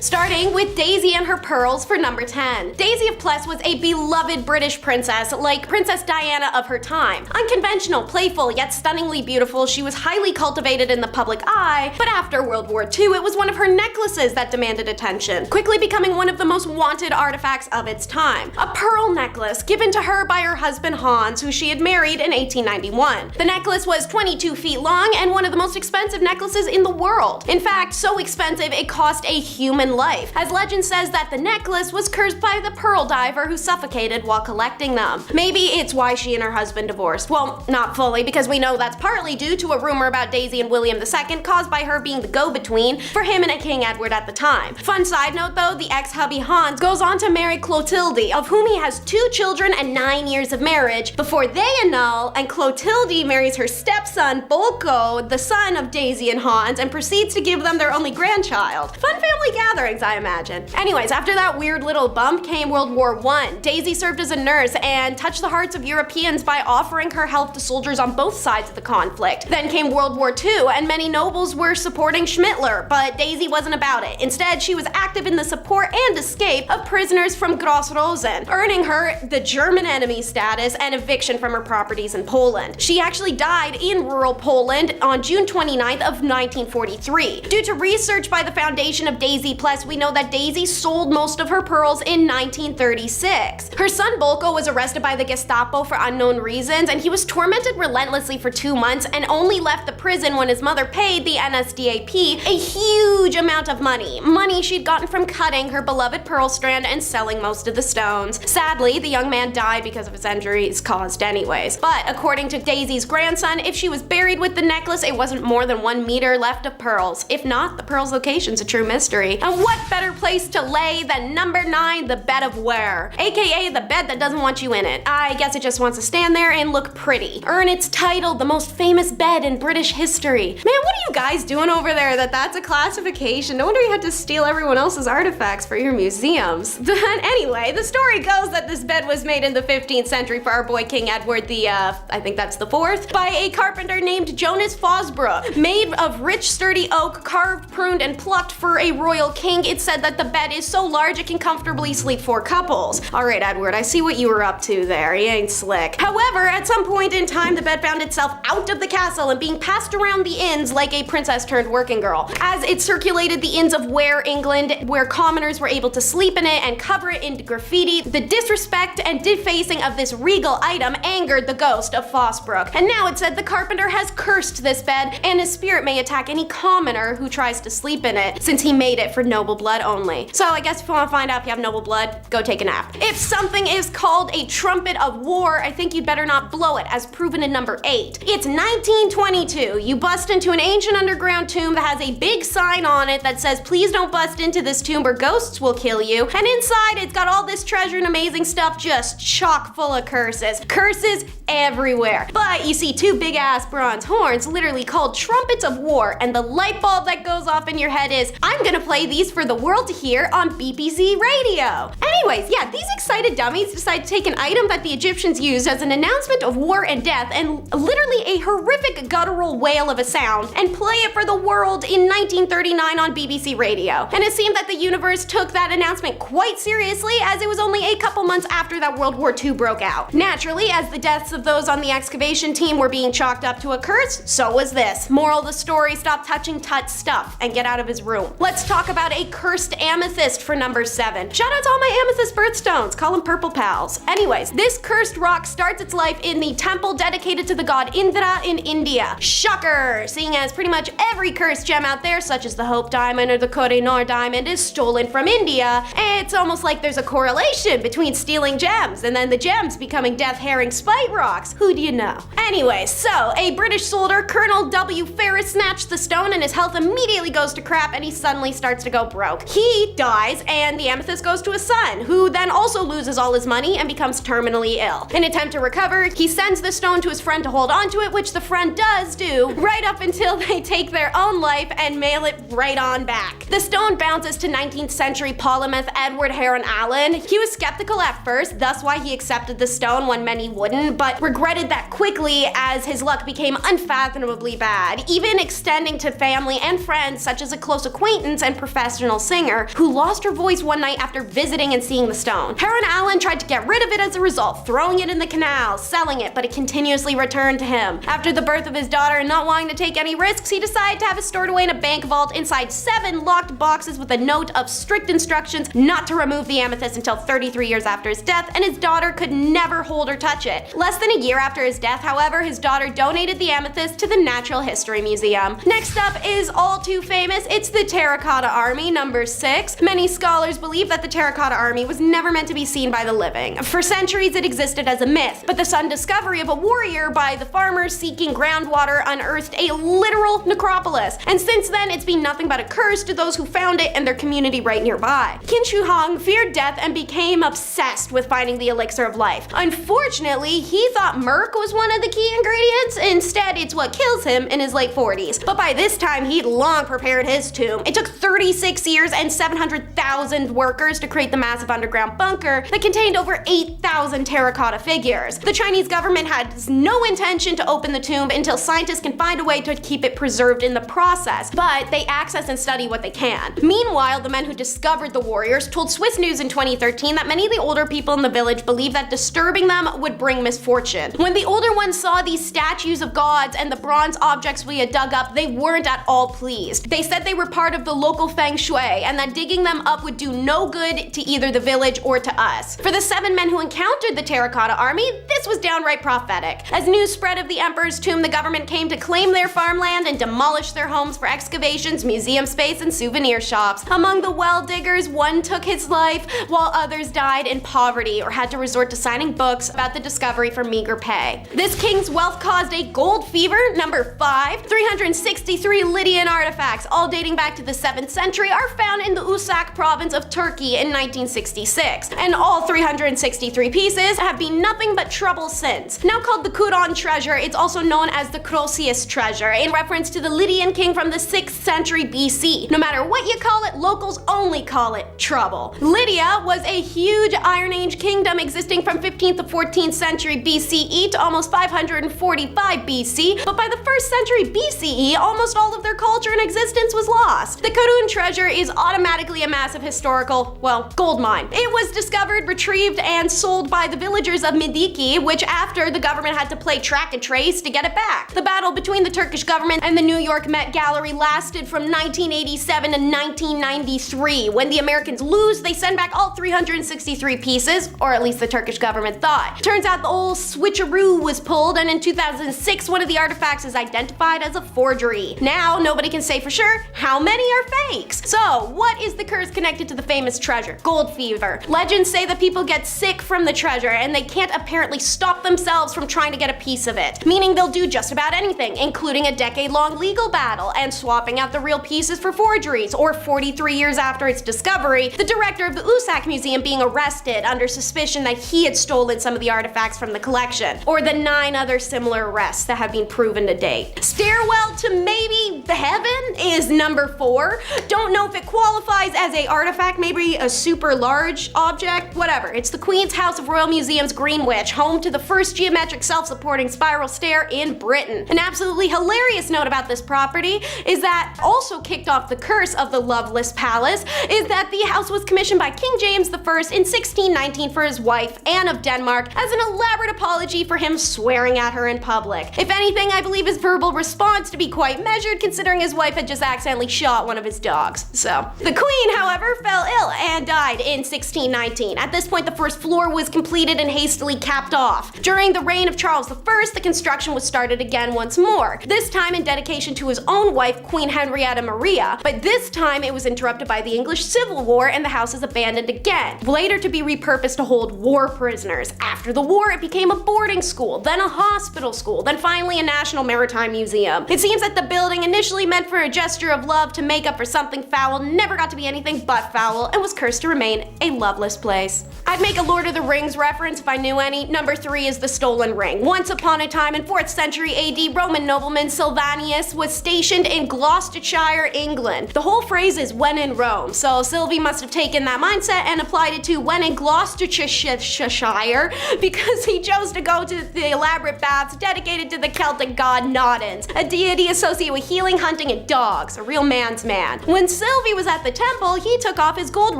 starting with Daisy and her pearls for number 10. Daisy of Pless was a beloved British princess, like Princess Diana of her time. Unconventional, playful, yet stunningly beautiful, she was highly cultivated in the public eye, but after World War II, it was one of her necklaces that demanded attention, quickly becoming one of the most wanted artifacts of its time. A pearl necklace given to her by her husband Hans, who she had married in 1891. The necklace was 22 feet long and one of the most expensive necklaces in the world. In fact, so expensive it cost a human life, as legend says that the necklace was cursed by the pearl diver who suffocated while collecting them. Maybe it's why she and her husband divorced. Well, not fully, because we know that's partly due to a rumor about Daisy and William II caused by her being the go-between for him and King Edward at the time. Fun side note though, the ex-hubby Hans goes on to marry Clotilde, of whom he has 2 children and 9 years of marriage before they annul, and Clotilde marries her stepson Bolko, the son of Daisy and Hans, and proceeds to give them their only grandchild. Fun family gatherings, I imagine. Anyways, after that weird little bump came World War I. Daisy served as a nurse and touched the hearts of Europeans by offering her help to soldiers on both sides of the conflict. Then came World War II, and many nobles were supporting Schmittler, but Daisy wasn't about it. Instead, she was active in the support and escape of prisoners from Gross Rosen, earning her the German enemy status and eviction from her properties in Poland. She actually died in rural Poland on June 29th of 1943. Due to research by the foundation of Daisy Pless, we know that Daisy sold most of her pearls in 1936. Her son Bolko was arrested by the Gestapo for unknown reasons, and he was tormented relentlessly for 2 months and only left the prison when his mother paid the NSDAP a huge amount of money. Money she'd gotten from cutting her beloved pearl strand and selling most of the stones. Sadly, the young man died because of his injuries caused anyways. But according to Daisy's grandson, if she was buried with the necklace, it wasn't more than 1 meter left of pearls. If not, the pearl's location's a true mystery. And what better place to lay than number 9, the bed of ware, aka the bed that doesn't want you in it. I guess it just wants to stand there and look pretty. Earn its title, the most famous bed in British history. Man, what are you guys doing over there that's a classification? No wonder you had to steal everyone else's artifacts for your museums. Anyway, the story goes that this bed was made in the 15th century for our boy King Edward the, I think that's the 4th, by a carpenter named Jonas Fosbrook. Made of rich sturdy oak, carved, pruned, and plucked for a royal king, it's said that the bed is so large it can comfortably sleep 4 couples. Alright Edward, I see what you were up to there, you ain't slick. However, at some point in time, the bed found itself out of the castle and being passed around the inns like a princess turned working girl. As it circulated the inns of Ware, England, where commoners were able to sleep in it and cover it in graffiti, the disrespect and defacing of this regal item angered the ghost of Fosbrook. And now it said the carpenter has cursed this bed and his spirit may attack any commoner who tries to sleep in it, since he made it for noble blood only. So I guess if you want to find out if you have noble blood, go take a nap. If something is called a trumpet of war, I think you'd better not blow it, as proven in number 8. It's 1922. You bust into an ancient underground tomb that has a big sign on it that says, please don't bust into this tomb or ghosts will kill you. And inside it's got all this treasure and amazing stuff just chock full of curses. Curses everywhere. But you see 2 big ass bronze horns literally called trumpets of war, and the light bulb that goes off in your head is, I'm gonna play these for the world to hear on BBC radio. Anyways, yeah, these excited dummies decide to take an item that the Egyptians used as an announcement of war and death, and literally a horrific guttural wail of a sound, and play it for the world in 1939 on BBC radio. And it seemed that the universe took that announcement quite seriously, as it was only a couple months after that World War II broke out. Naturally, as the deaths of those on the excavation team were being chalked up to a curse, so was this. Moral of the story, stop touching Tut's stuff and get out of his room. Let's talk about a cursed amethyst for number 7. Shout out to all my amethyst birthstones, call them purple pals. Anyways, this cursed rock starts its life in the temple dedicated to the god Indra in India. Shocker! Seeing as pretty much every cursed gem out there, such as the Hope Diamond or the Kohinoor Diamond, is stolen from India, it's almost like there's a correlation between stealing gems and then the gems becoming death herring spite rocks. Who do you know? Anyway, so a British soldier, Colonel W. Ferris, snatched the stone and his health immediately goes to crap and he suddenly starts to go broke. He dies and the amethyst goes to his son, who then also loses all his money and becomes terminally ill. In an attempt to recover, he sends the stone to his friend to hold onto it, which the friend does do, right up until they take their own life and mail it right on back. The stone bounces to 19th century polymath Edward Heron Allen. He was skeptical at first, thus why he accepted the stone when many wouldn't, but regretted that quickly as his luck became unfathomably bad, even extending to family and friends such as a close acquaintance and professor professional singer who lost her voice one night after visiting and seeing the stone. Her and Allen tried to get rid of it as a result, throwing it in the canal, selling it, but it continuously returned to him. After the birth of his daughter and not wanting to take any risks, he decided to have it stored away in a bank vault inside 7 locked boxes with a note of strict instructions not to remove the amethyst until 33 years after his death, and his daughter could never hold or touch it. Less than a year after his death, however, his daughter donated the amethyst to the Natural History Museum. Next up is all too famous. It's the Terracotta Army, number 6. Many scholars believe that the Terracotta Army was never meant to be seen by the living. For centuries it existed as a myth, but the sudden discovery of a warrior by the farmers seeking groundwater unearthed a literal necropolis, and since then it's been nothing but a curse to those who found it and their community right nearby. Qin Shi Huang feared death and became obsessed with finding the elixir of life. Unfortunately, he thought murk was one of the key ingredients. Instead, it's what kills him in his late 40s. But by this time, he'd long prepared his tomb. It took 36 years and 700,000 workers to create the massive underground bunker that contained over 8,000 terracotta figures. The Chinese government has no intention to open the tomb until scientists can find a way to keep it preserved in the process, but they access and study what they can. Meanwhile, the men who discovered the warriors told Swiss News in 2013 that many of the older people in the village believed that disturbing them would bring misfortune. When the older ones saw these statues of gods and the bronze objects we had dug up, they weren't at all pleased. They said they were part of the local feng shui and that digging them up would do no good to either the village or to us. For the 7 men who encountered the Terracotta Army, this was downright prophetic. As news spread of the emperor's tomb, the government came to claim their farmland and demolish their homes for excavations, museum space, and souvenir shops. Among the well diggers, one took his life, while others died in poverty or had to resort to signing books about the discovery for meager pay. This king's wealth caused a gold fever, number 5. 363 Lydian artifacts, all dating back to the 7th century, are found in the Usak province of Turkey in 1966, and all 363 pieces have been nothing but trouble since. Now called the Kuron treasure, it's also known as the Croesus treasure, in reference to the Lydian king from the 6th century BC. No matter what you call it, locals only call it trouble. Lydia was a huge Iron Age kingdom existing from 15th to 14th century BCE to almost 545 BC, but by the 1st century BCE, almost all of their culture and existence was lost. The Karun treasure is automatically a massive historical, well, gold mine. It was discovered, retrieved, and sold by the villagers of Midiki, which after the government had to play track and trace to get it back. The battle between the Turkish government and the New York Met Gallery lasted from 1987 to 1993. When the Americans lose, they send back all 363 pieces, or at least the Turkish government thought. Turns out the old switcheroo was pulled, and in 2006, one of the artifacts is identified as a forgery. Now, nobody can say for sure how many are fakes. So, what is the curse connected to the famous treasure? Gold fever. Legends say that people get sick from the treasure, and they can't apparently stop themselves from trying to get a piece of it, meaning they'll do just about anything, including a decade-long legal battle and swapping out the real pieces for forgeries, or 43 years after its discovery, the director of the Usak Museum being arrested under suspicion that he had stolen some of the artifacts from the collection, or the 9 other similar arrests that have been proven to date. Stairwell to maybe heaven is number 4. Don't know if it qualifies as a artifact, maybe a super large object, whatever. It's the Queen's House of Royal Museum's Greenwich, home to the first geometric self-supporting spiral stair in Britain. An absolutely hilarious note about this property is that also kicked off the curse of the Loveless Palace is that the house was commissioned by King James I in 1619 for his wife, Anne of Denmark, as an elaborate apology for him swearing at her in public. If anything, I believe his verbal response to be quite measured considering his wife had just accidentally shot one of his dogs. So, the Queen, however, fell ill and died in 1619. At this point, the first floor was completed and hastily capped off. During the reign of Charles I, the construction was started again once more, this time in dedication to his own wife, Queen Henrietta Maria, but this time it was interrupted by the English Civil War and the house is abandoned again, later to be repurposed to hold war prisoners. After the war, it became a boarding school, then a hospital school, then finally a National Maritime Museum. It seems that the building, initially meant for a gesture of love to make up for something foul, never got to be anything but foul and was cursed universe to remain a loveless place. I'd make a Lord of the Rings reference if I knew any. Number 3 is the stolen ring. Once upon a time in 4th century AD, Roman nobleman Sylvanus was stationed in Gloucestershire, England. The whole phrase is when in Rome, so Sylvie must have taken that mindset and applied it to when in Gloucestershire because he chose to go to the elaborate baths dedicated to the Celtic god Nodens, a deity associated with healing, hunting, and dogs, a real man's man. When Sylvie was at the temple, he took off his gold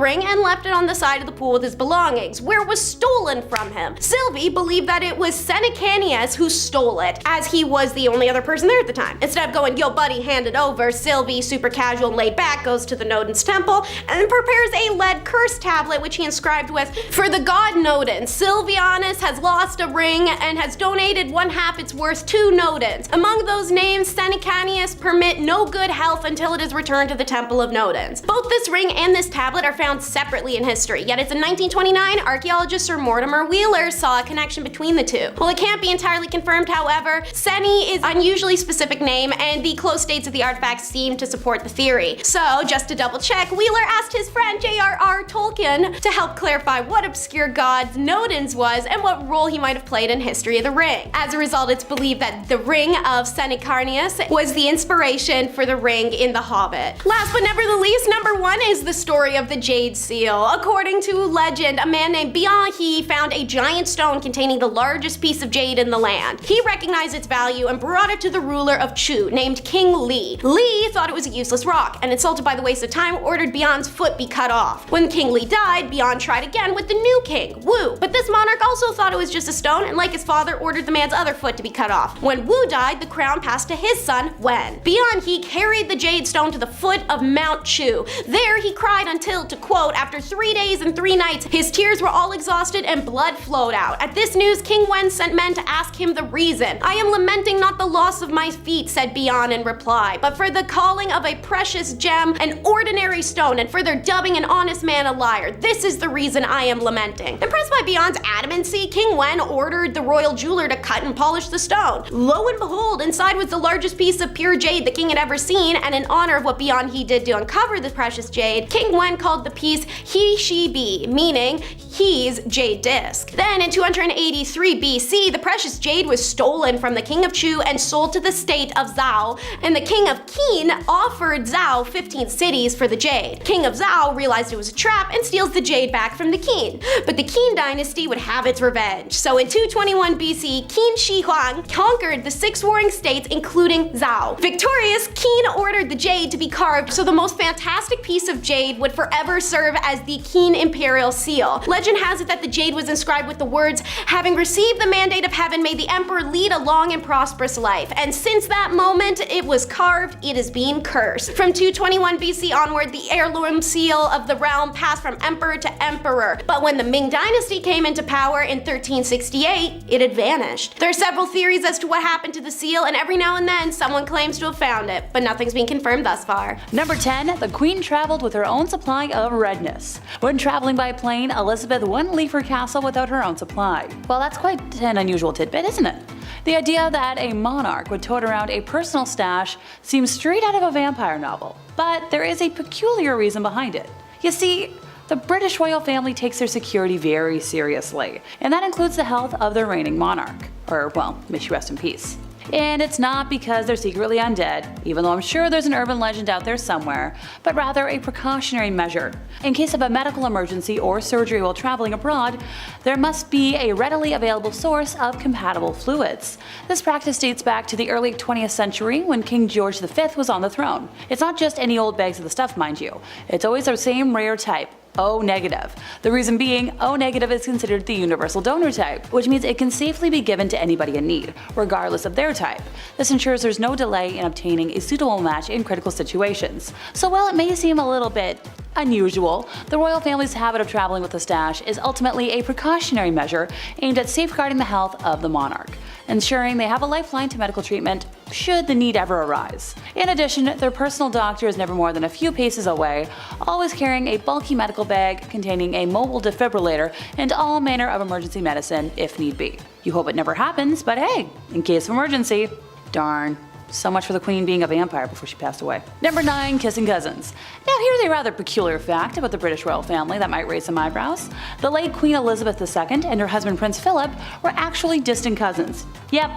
ring and left it on the side of the pool with his belongings, where it was stolen from him. Sylvie believed that it was Senecanius who stole it, as he was the only other person there at the time. Instead of going, yo buddy, hand it over, Sylvie, super casual and laid back, goes to the Nodens temple and prepares a lead curse tablet which he inscribed with, "For the god Nodens, Sylvianus has lost a ring and has donated 1/2 its worth to Nodens. Among those names, Senecanius permit no good health until it is returned to the temple of Nodens." Both this ring and this tablet are found separately in history, yet it's in 1929, archaeologist Sir Mortimer Wheeler saw a connection between the two. While it can't be entirely confirmed, however, Seni is an unusually specific name and the close dates of the artifacts seem to support the theory. So, just to double check, Wheeler asked his friend J.R.R. Tolkien to help clarify what obscure god Nodens was and what role he might have played in History of the Ring. As a result, it's believed that the ring of Senecanius was the inspiration for the ring in The Hobbit. Last but never the least, number 1 is the story of the Jade Seal. According to legend, a man named Bianchi found a giant stone containing the largest piece of jade in the land. He recognized its value and brought it to the ruler of Chu, named King Li. Li thought it was a useless rock, and insulted by the waste of time, ordered Bian's foot be cut off. When King Li died, Bian tried again with the new king, Wu. But this monarch also thought it was just a stone, and like his father, ordered the man's other foot to be cut off. When Wu died, the crown passed to his son, Wen. Bianchi carried the jade stone to the foot of Mount Chu. There he cried until, to quote, after 3 days and 3 nights, his tears were all exhausted and blood flowed out. At this news, King Wen sent men to ask him the reason. "I am lamenting not the loss of my feet," said Bian in reply, "but for the calling of a precious gem an ordinary stone, and for their dubbing an honest man a liar. This is the reason I am lamenting." Impressed by Bian's adamancy, King Wen ordered the royal jeweler to cut and polish the stone. Lo and behold, inside was the largest piece of pure jade the king had ever seen, and in honor of what Bian he did to uncover the precious jade, King Wen called the piece He-She-Bi, meaning he's jade disc. Then in 283 BC, the precious jade was stolen from the king of Chu and sold to the state of Zhao, and the king of Qin offered Zhao 15 cities for the jade. King of Zhao realized it was a trap and steals the jade back from the Qin. But the Qin dynasty would have its revenge. So in 221 BC, Qin Shi Huang conquered the 6 warring states, including Zhao. Victorious, Qin ordered the jade to be carved so the most fantastic piece of jade would forever serve as the Qin imperial seal. Legend has it that the jade was inscribed with the words, "Having received the mandate of heaven, may the emperor lead a long and prosperous life." And since that moment it was carved, it is being cursed. From 221 BC onward, the heirloom seal of the realm passed from emperor to emperor. But when the Ming dynasty came into power in 1368, it had vanished. There are several theories as to what happened to the seal, and every now and then someone claims to have found it, but nothing's been confirmed thus far. Number 10, the Queen traveled with her own supply of redness. When traveling by plane, Elizabeth wouldn't leave her castle without her own supply. Well, that's quite an unusual tidbit, isn't it? The idea that a monarch would tote around a personal stash seems straight out of a vampire novel, but there is a peculiar reason behind it. You see, the British royal family takes their security very seriously, and that includes the health of their reigning monarch. Or, well, may she rest in peace. And it's not because they're secretly undead, even though I'm sure there's an urban legend out there somewhere, but rather a precautionary measure. In case of a medical emergency or surgery while traveling abroad, there must be a readily available source of compatible fluids. This practice dates back to the early 20th century when King George V was on the throne. It's not just any old bags of the stuff, mind you. It's always the same rare type. O negative. The reason being, O negative is considered the universal donor type, which means it can safely be given to anybody in need, regardless of their type. This ensures there's no delay in obtaining a suitable match in critical situations. So while it may seem a little bit unusual, the royal family's habit of traveling with a stash is ultimately a precautionary measure aimed at safeguarding the health of the monarch, ensuring they have a lifeline to medical treatment should the need ever arise. In addition, their personal doctor is never more than a few paces away, always carrying a bulky medical bag containing a mobile defibrillator and all manner of emergency medicine if need be. You hope it never happens, but hey, in case of emergency, darn. So much for the Queen being a vampire before she passed away. Number 9. Kissing cousins. Now here's a rather peculiar fact about the British royal family that might raise some eyebrows. The late Queen Elizabeth II and her husband Prince Philip were actually distant cousins. Yep,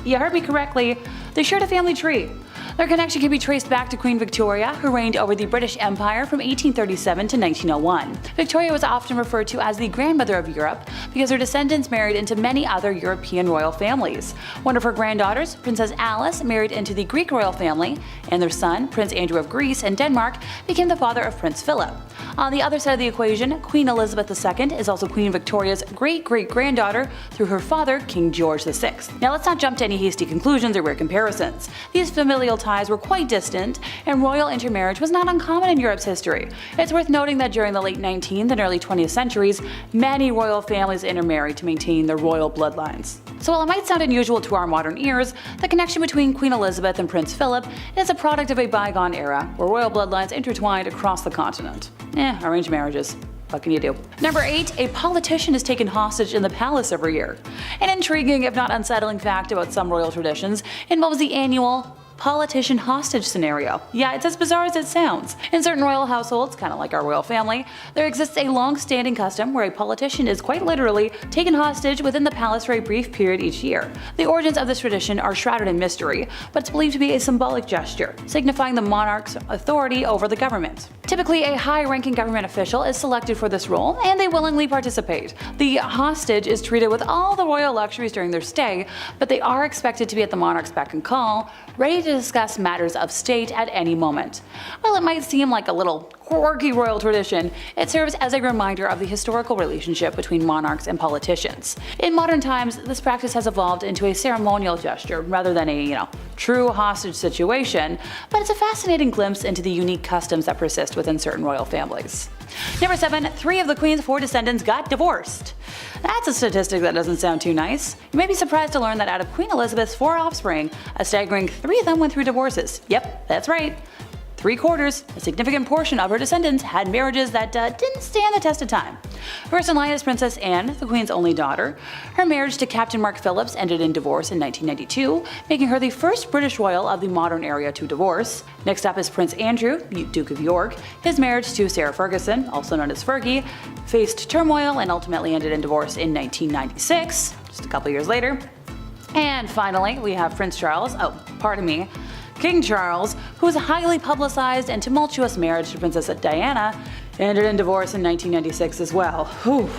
you heard me correctly. They shared a family tree. Their connection can be traced back to Queen Victoria, who reigned over the British Empire from 1837 to 1901. Victoria was often referred to as the grandmother of Europe because her descendants married into many other European royal families. One of her granddaughters, Princess Alice, married into the Greek royal family, and their son, Prince Andrew of Greece and Denmark, became the father of Prince Philip. On the other side of the equation, Queen Elizabeth II is also Queen Victoria's great-great-granddaughter through her father, King George VI. Now let's not jump to any hasty conclusions or weird comparisons. These familial ties were quite distant, and royal intermarriage was not uncommon in Europe's history. It's worth noting that during the late 19th and early 20th centuries, many royal families intermarried to maintain their royal bloodlines. So while it might sound unusual to our modern ears, the connection between Queen Elizabeth and Prince Philip is a product of a bygone era where royal bloodlines intertwined across the continent. Arranged marriages. What can you do? Number 8. A politician is taken hostage in the palace every year. An intriguing, if not unsettling fact about some royal traditions involves the annual politician hostage scenario. Yeah, it's as bizarre as it sounds. In certain royal households, kind of like our royal family, there exists a long-standing custom where a politician is quite literally taken hostage within the palace for a brief period each year. The origins of this tradition are shrouded in mystery, but it's believed to be a symbolic gesture, signifying the monarch's authority over the government. Typically, a high-ranking government official is selected for this role, and they willingly participate. The hostage is treated with all the royal luxuries during their stay, but they are expected to be at the monarch's beck and call, ready to discuss matters of state at any moment. While it might seem like a little quirky royal tradition, it serves as a reminder of the historical relationship between monarchs and politicians. In modern times, this practice has evolved into a ceremonial gesture rather than a, true hostage situation, but it's a fascinating glimpse into the unique customs that persist within certain royal families. Number 7. 3 of the Queen's 4 descendants got divorced. That's a statistic that doesn't sound too nice. You may be surprised to learn that out of Queen Elizabeth's 4 offspring, a staggering 3 of them went through divorces. Yep, that's right. 3/4, a significant portion of her descendants, had marriages that didn't stand the test of time. First in line is Princess Anne, the Queen's only daughter. Her marriage to Captain Mark Phillips ended in divorce in 1992, making her the first British royal of the modern era to divorce. Next up is Prince Andrew, Duke of York. His marriage to Sarah Ferguson, also known as Fergie, faced turmoil and ultimately ended in divorce in 1996, just a couple years later. And finally, we have King Charles, whose highly publicized and tumultuous marriage to Princess Diana ended in divorce in 1996 as well. Whew.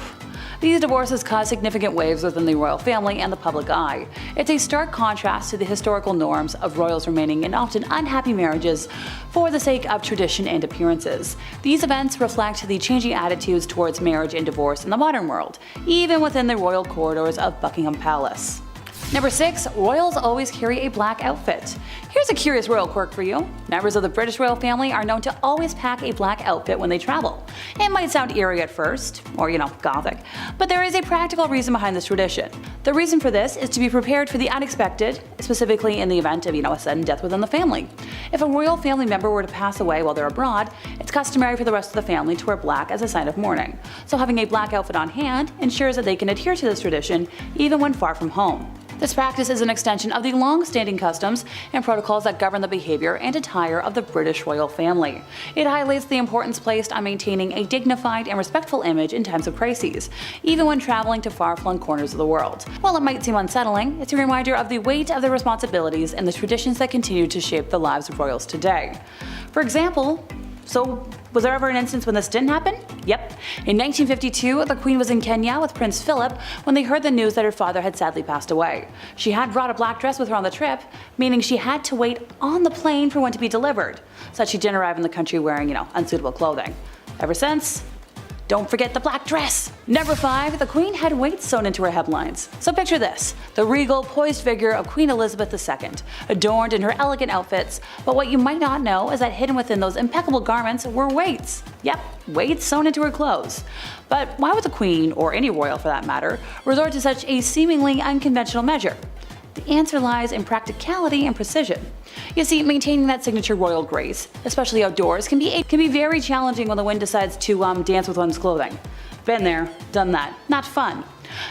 These divorces caused significant waves within the royal family and the public eye. It's a stark contrast to the historical norms of royals remaining in often unhappy marriages for the sake of tradition and appearances. These events reflect the changing attitudes towards marriage and divorce in the modern world, even within the royal corridors of Buckingham Palace. Number 6. Royals always carry a black outfit. Here's a curious royal quirk for you. Members of the British royal family are known to always pack a black outfit when they travel. It might sound eerie at first, or gothic, but there is a practical reason behind this tradition. The reason for this is to be prepared for the unexpected, specifically in the event of a sudden death within the family. If a royal family member were to pass away while they're abroad, it's customary for the rest of the family to wear black as a sign of mourning. So having a black outfit on hand ensures that they can adhere to this tradition even when far from home. This practice is an extension of the long-standing customs and protocols that govern the behavior and attire of the British royal family. It highlights the importance placed on maintaining a dignified and respectful image in times of crises, even when traveling to far-flung corners of the world. While it might seem unsettling, it's a reminder of the weight of the responsibilities and the traditions that continue to shape the lives of royals today. For example, was there ever an instance when this didn't happen? Yep. In 1952, the Queen was in Kenya with Prince Philip when they heard the news that her father had sadly passed away. She had brought a black dress with her on the trip, meaning she had to wait on the plane for one to be delivered, so that she didn't arrive in the country wearing, unsuitable clothing. Ever since, don't forget the black dress! Number 5. The Queen had weights sewn into her headlines. So picture this, the regal, poised figure of Queen Elizabeth II, adorned in her elegant outfits, but what you might not know is that hidden within those impeccable garments were weights. Yep, weights sewn into her clothes. But why would the Queen, or any royal for that matter, resort to such a seemingly unconventional measure? The answer lies in practicality and precision. You see, maintaining that signature royal grace, especially outdoors, can be very challenging when the wind decides to dance with one's clothing. Been there, done that. Not fun.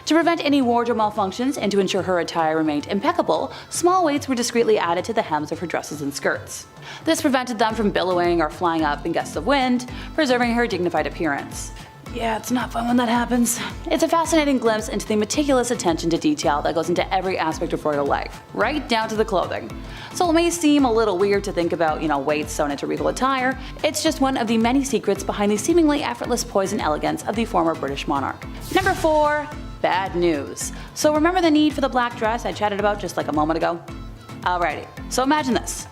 To prevent any wardrobe malfunctions and to ensure her attire remained impeccable, small weights were discreetly added to the hems of her dresses and skirts. This prevented them from billowing or flying up in gusts of wind, preserving her dignified appearance. Yeah, it's not fun when that happens. It's a fascinating glimpse into the meticulous attention to detail that goes into every aspect of royal life, right down to the clothing. So it may seem a little weird to think about, weights sewn into regal attire. It's just one of the many secrets behind the seemingly effortless poise and elegance of the former British monarch. Number 4. Bad news. So remember the need for the black dress I chatted about just like a moment ago? Alrighty, so imagine this.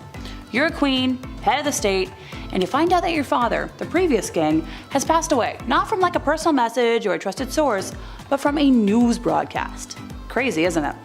You're a queen, head of the state, and you find out that your father, the previous king, has passed away, not from like a personal message or a trusted source, but from a news broadcast. Crazy, isn't it?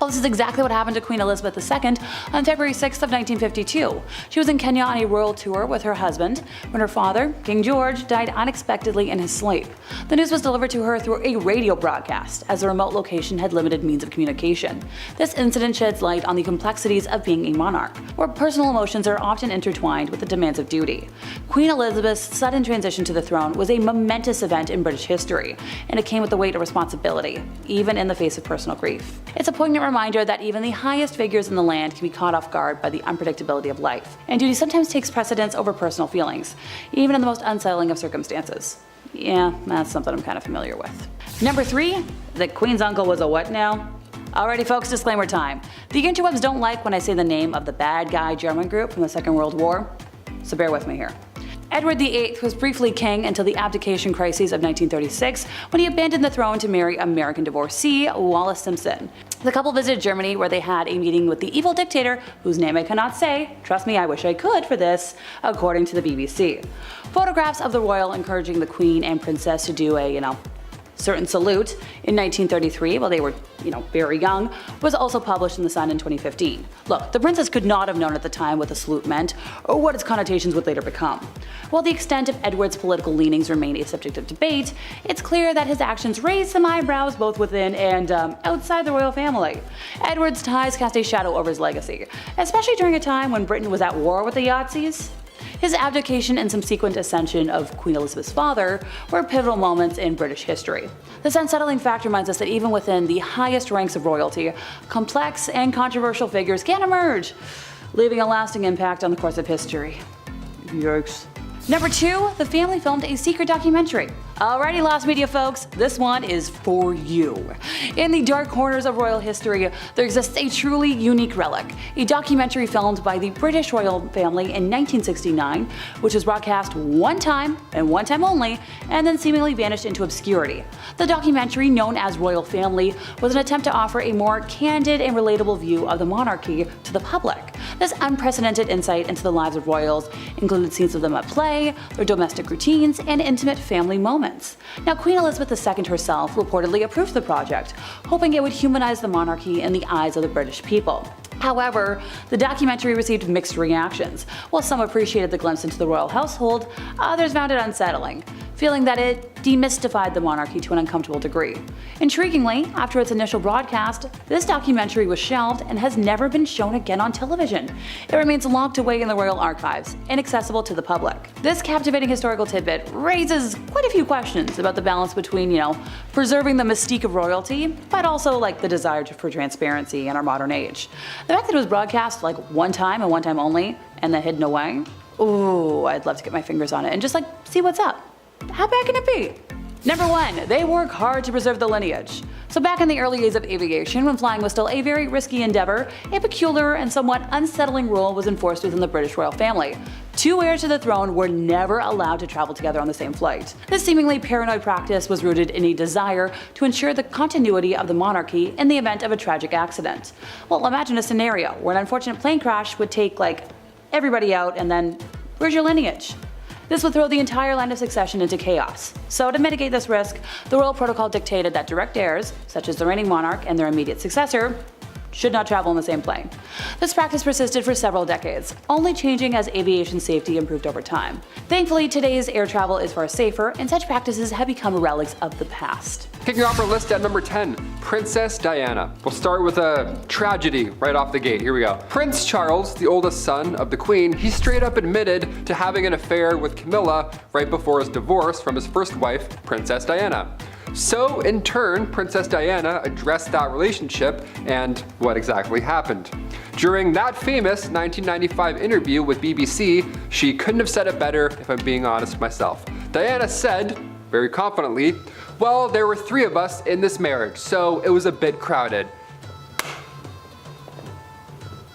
Well, this is exactly what happened to Queen Elizabeth II on February 6th of 1952. She was in Kenya on a royal tour with her husband when her father, King George, died unexpectedly in his sleep. The news was delivered to her through a radio broadcast, as the remote location had limited means of communication. This incident sheds light on the complexities of being a monarch, where personal emotions are often intertwined with the demands of duty. Queen Elizabeth's sudden transition to the throne was a momentous event in British history, and it came with the weight of responsibility, even in the face of personal grief. It's a poignant reminder that even the highest figures in the land can be caught off guard by the unpredictability of life, and duty sometimes takes precedence over personal feelings, even in the most unsettling of circumstances. Yeah, that's something I'm kind of familiar with. Number 3, the Queen's uncle was a what now? Alrighty folks, disclaimer time. The interwebs don't like when I say the name of the bad guy German group from the Second World War, so bear with me here. Edward VIII was briefly king until the abdication crises of 1936, when he abandoned the throne to marry American divorcee Wallis Simpson. The couple visited Germany, where they had a meeting with the evil dictator, whose name I cannot say. Trust me, I wish I could for this, according to the BBC. Photographs of the royal encouraging the queen and princess to do a, certain salute in 1933 while they were, very young, was also published in The Sun in 2015. Look, the princess could not have known at the time what the salute meant or what its connotations would later become. While the extent of Edward's political leanings remain a subject of debate, it's clear that his actions raised some eyebrows both within and outside the royal family. Edward's ties cast a shadow over his legacy, especially during a time when Britain was at war with the Yahtzees. His abdication and subsequent ascension of Queen Elizabeth's father were pivotal moments in British history. This unsettling fact reminds us that even within the highest ranks of royalty, complex and controversial figures can emerge, leaving a lasting impact on the course of history. Yikes. Number 2, the family filmed a secret documentary. Alrighty, Lost Media folks, this one is for you. In the dark corners of royal history, there exists a truly unique relic, a documentary filmed by the British royal family in 1969, which was broadcast one time and one time only, and then seemingly vanished into obscurity. The documentary, known as Royal Family, was an attempt to offer a more candid and relatable view of the monarchy to the public. This unprecedented insight into the lives of royals included scenes of them at play, their domestic routines, and intimate family moments. Now, Queen Elizabeth II herself reportedly approved the project, hoping it would humanize the monarchy in the eyes of the British people. However, the documentary received mixed reactions. While some appreciated the glimpse into the royal household, others found it unsettling, feeling that it demystified the monarchy to an uncomfortable degree. Intriguingly, after its initial broadcast, this documentary was shelved and has never been shown again on television. It remains locked away in the royal archives, inaccessible to the public. This captivating historical tidbit raises quite a few questions about the balance between, preserving the mystique of royalty, but also the desire for transparency in our modern age. The fact that it was broadcast one time and one time only, and then hidden away, ooh, I'd love to get my fingers on it and just see what's up. How bad can it be? Number 1, they work hard to preserve the lineage. So back in the early days of aviation, when flying was still a very risky endeavor, a peculiar and somewhat unsettling rule was enforced within the British royal family. 2 heirs to the throne were never allowed to travel together on the same flight. This seemingly paranoid practice was rooted in a desire to ensure the continuity of the monarchy in the event of a tragic accident. Well, imagine a scenario where an unfortunate plane crash would take everybody out, and then where's your lineage? This would throw the entire line of succession into chaos. So to mitigate this risk, the royal protocol dictated that direct heirs, such as the reigning monarch and their immediate successor, should not travel in the same plane. This practice persisted for several decades, only changing as aviation safety improved over time. Thankfully, today's air travel is far safer, and such practices have become relics of the past. Kicking off our list at number 10, Princess Diana. We'll start with a tragedy right off the gate. Here we go. Prince Charles, the oldest son of the Queen, he straight up admitted to having an affair with Camilla right before his divorce from his first wife, Princess Diana. So, in turn, Princess Diana addressed that relationship and what exactly happened. During that famous 1995 interview with BBC, she couldn't have said it better if I'm being honest myself. Diana said, very confidently, "Well, there were 3 of us in this marriage, so it was a bit crowded."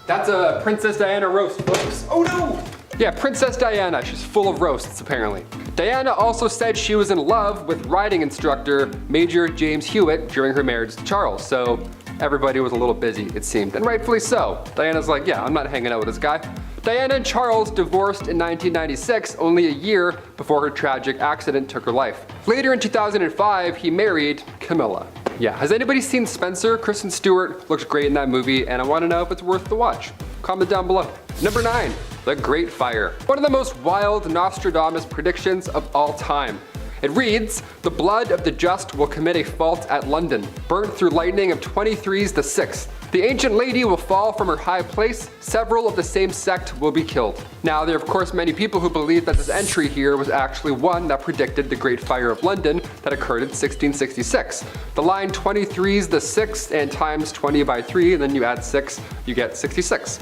That's a Princess Diana roast, folks. Oh no! Yeah, Princess Diana, she's full of roasts apparently. Diana also said she was in love with riding instructor Major James Hewitt during her marriage to Charles, so everybody was a little busy, it seemed, and rightfully so. Diana's like, yeah, I'm not hanging out with this guy. Diana and Charles divorced in 1996, only a year before her tragic accident took her life. Later in 2005, he married Camilla. Yeah, has anybody seen Spencer? Kristen Stewart looks great in that movie, and I want to know if it's worth the watch. Comment down below. Number 9, The Great Fire. One of the most wild Nostradamus predictions of all time. It reads, "The blood of the just will commit a fault at London, burnt through lightning of 23's the 6th. The ancient lady will fall from her high place, several of the same sect will be killed." Now, there are of course many people who believe that this entry here was actually one that predicted the Great Fire of London that occurred in 1666. The line 23's the 6th and times 20 by 3, and then you add 6, you get 66.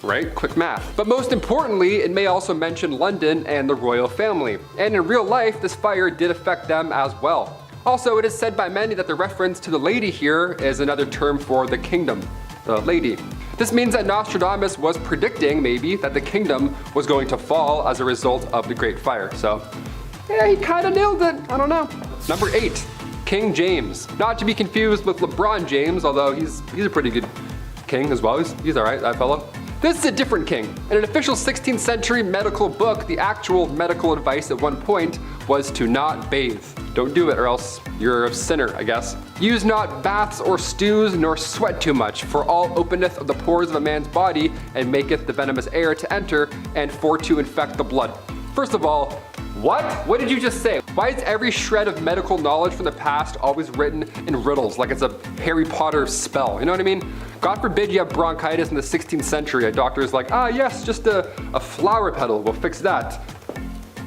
Right? Quick math. But most importantly, it may also mention London and the royal family. And in real life, this fire did affect them as well. Also, it is said by many that the reference to the lady here is another term for the kingdom, the lady. This means that Nostradamus was predicting, maybe, that the kingdom was going to fall as a result of the Great Fire. So, yeah, he kind of nailed it. I don't know. Number 8, King James. Not to be confused with LeBron James, although he's a pretty good king as well. He's all right, that fellow. This is a different king. In an official 16th century medical book, the actual medical advice at one point was to not bathe. Don't do it or else you're a sinner, I guess. Use not baths or stews, nor sweat too much, for all openeth of the pores of a man's body, and maketh the venomous air to enter, and for to infect the blood. First of all, what? What did you just say? Why is every shred of medical knowledge from the past always written in riddles, like it's a Harry Potter spell? You know what I mean? God forbid you have bronchitis in the 16th century. A doctor is like, yes, just a flower petal, we'll fix that.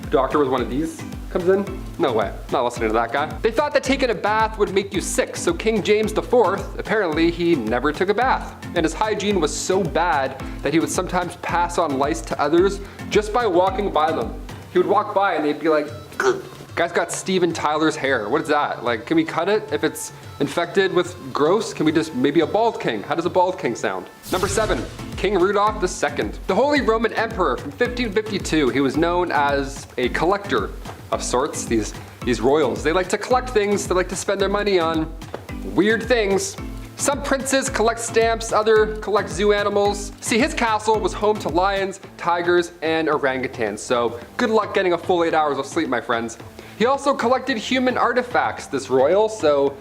The doctor with one of these comes in? No way, not listening to that guy. They thought that taking a bath would make you sick, so King James IV, apparently he never took a bath. And his hygiene was so bad that he would sometimes pass on lice to others just by walking by them. He would walk by and they'd be like, guy's got Steven Tyler's hair. What is that? Like, can we cut it if it's infected with gross? Can we just, maybe a bald king? How does a bald king sound? Number 7, King Rudolph II. The Holy Roman Emperor from 1552. He was known as a collector of sorts. These royals, they like to collect things. They like to spend their money on weird things. Some princes collect stamps, others collect zoo animals. See, his castle was home to lions, tigers, and orangutans, so good luck getting a full 8 hours of sleep, my friends. He also collected human artifacts, this royal, so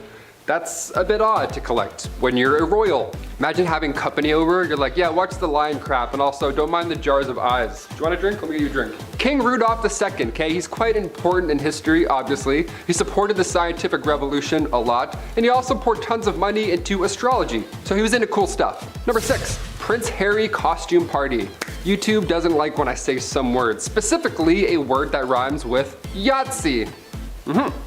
that's a bit odd to collect when you're a royal. Imagine having company over, you're like, yeah, watch the lion crap, and also don't mind the jars of eyes. Do you want a drink? Let me get you a drink. King Rudolph II, okay, he's quite important in history, obviously. He supported the scientific revolution a lot, and he also poured tons of money into astrology. So he was into cool stuff. Number 6, Prince Harry costume party. YouTube doesn't like when I say some words, specifically a word that rhymes with Yahtzee.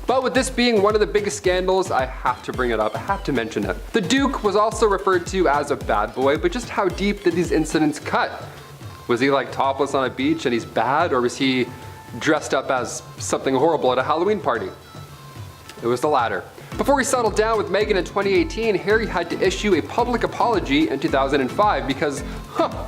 But with this being one of the biggest scandals, I have to bring it up, I have to mention it. The Duke was also referred to as a bad boy, but just how deep did these incidents cut? Was he like topless on a beach and he's bad, or was he dressed up as something horrible at a Halloween party? It was the latter. Before he settled down with Meghan in 2018, Harry had to issue a public apology in 2005 because,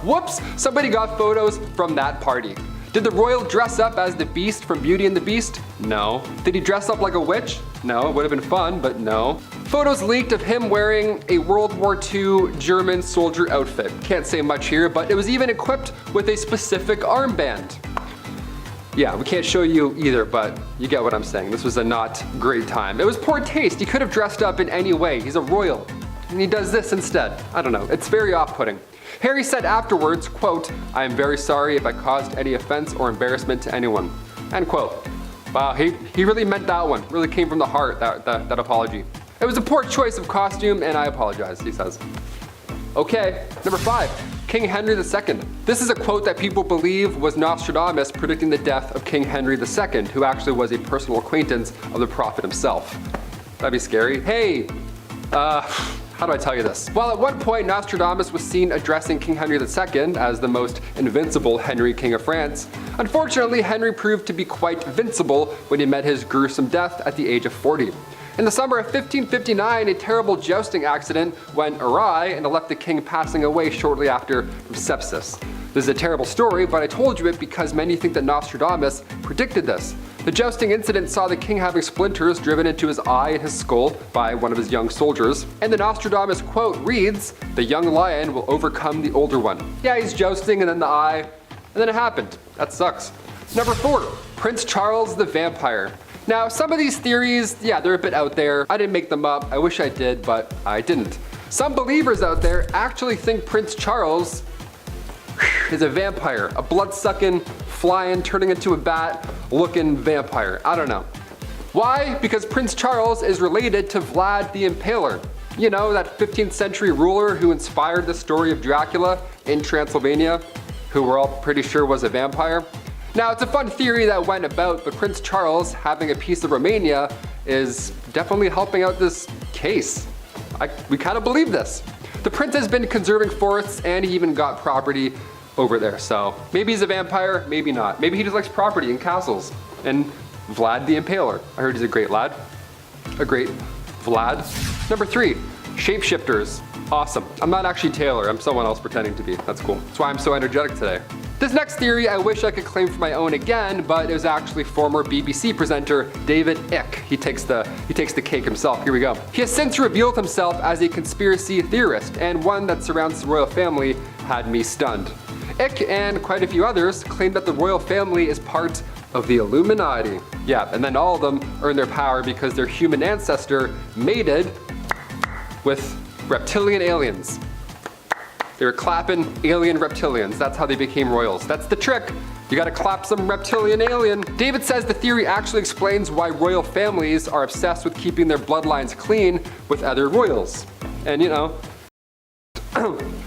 whoops, somebody got photos from that party. Did the royal dress up as the Beast from Beauty and the Beast? No. Did he dress up like a witch? No, it would have been fun, but no. Photos leaked of him wearing a World War II German soldier outfit. Can't say much here, but it was even equipped with a specific armband. Yeah, we can't show you either, but you get what I'm saying. This was a not great time. It was poor taste. He could have dressed up in any way. He's a royal. and he does this instead. I don't know, it's very off-putting. Harry said afterwards, quote, "I am very sorry if I caused any offense or embarrassment to anyone," end quote. Wow, he really meant that one. Really came from the heart, that apology. It was a poor choice of costume, and I apologize, he says. Okay, number 5, King Henry II. This is a quote that people believe was Nostradamus predicting the death of King Henry II, who actually was a personal acquaintance of the prophet himself. That'd be scary. Hey, how do I tell you this? While at one point Nostradamus was seen addressing King Henry II as the most invincible Henry, King of France, unfortunately Henry proved to be quite vincible when he met his gruesome death at the age of 40. In the summer of 1559, a terrible jousting accident went awry and left the king passing away shortly after from sepsis. This is a terrible story, but I told you it because many think that Nostradamus predicted this. The jousting incident saw the king having splinters driven into his eye and his skull by one of his young soldiers, and the Nostradamus quote reads, "The young lion will overcome the older one." Yeah, he's jousting and then the eye, and then it happened. That sucks. Number 4, Prince Charles the Vampire. Now, some of these theories, yeah, they're a bit out there. I didn't make them up. I wish I did, but I didn't. Some believers out there actually think Prince Charles is a vampire, a blood-sucking, flying, turning into a bat-looking vampire. I don't know. Why? Because Prince Charles is related to Vlad the Impaler. You know, that 15th century ruler who inspired the story of Dracula in Transylvania, who we're all pretty sure was a vampire. Now, it's a fun theory that went about, but Prince Charles having a piece of Romania is definitely helping out this case. We kind of believe this. The prince has been conserving forests and he even got property over there, so maybe he's a vampire, maybe not. Maybe he just likes property and castles. And Vlad the Impaler. I heard he's a great lad. A great Vlad. Number 3, shapeshifters. Awesome. I'm not actually Taylor, I'm someone else pretending to be. That's cool. That's why I'm so energetic today. This next theory I wish I could claim for my own again, but it was actually former BBC presenter David Icke. He takes the cake himself. Here we go. He has since revealed himself as a conspiracy theorist, and one that surrounds the royal family had me stunned. Icke and quite a few others claim that the royal family is part of the Illuminati. Yeah, and then all of them earn their power because their human ancestor mated with reptilian aliens. They were clapping alien reptilians. That's how they became royals. That's the trick. You gotta clap some reptilian alien. David says the theory actually explains why royal families are obsessed with keeping their bloodlines clean with other royals. And you know,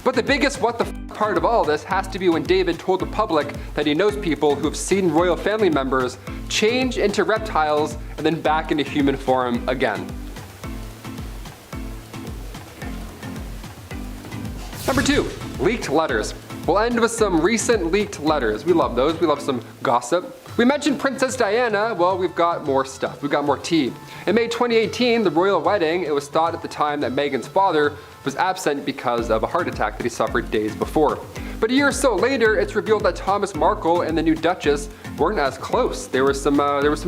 but the biggest what the part of all this has to be when David told the public that he knows people who have seen royal family members change into reptiles and then back into human form again. Number 2, leaked letters. We'll end with some recent leaked letters. We love those. We love some gossip. We mentioned Princess Diana. Well, we've got more stuff. We've got more tea. In May 2018, the royal wedding, it was thought at the time that Meghan's father was absent because of a heart attack that he suffered days before. But a year or so later, it's revealed that Thomas Markle and the new Duchess weren't as close. There was some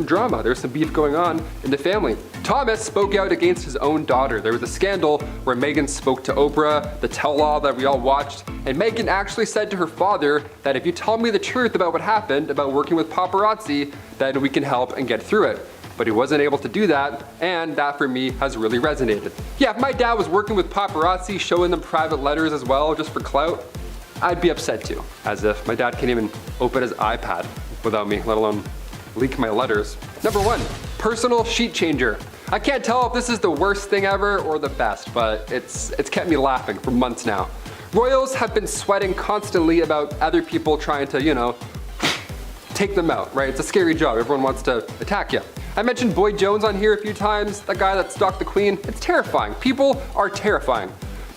drama. There was some beef going on in the family. Thomas spoke out against his own daughter. There was a scandal where Meghan spoke to Oprah, the tell-all that we all watched, and Meghan actually said to her father that if you tell me the truth about what happened, about working with paparazzi, then we can help and get through it. But he wasn't able to do that, and that for me has really resonated. Yeah, if my dad was working with paparazzi, showing them private letters as well, just for clout, I'd be upset too. As if my dad can't even open his iPad without me, let alone leak my letters. Number 1, personal sheet changer. I can't tell if this is the worst thing ever or the best, but it's kept me laughing for months now. Royals have been sweating constantly about other people trying to, you know, take them out, right? It's a scary job. Everyone wants to attack you. I mentioned Boyd Jones on here a few times, that guy that stalked the Queen. It's terrifying. People are terrifying.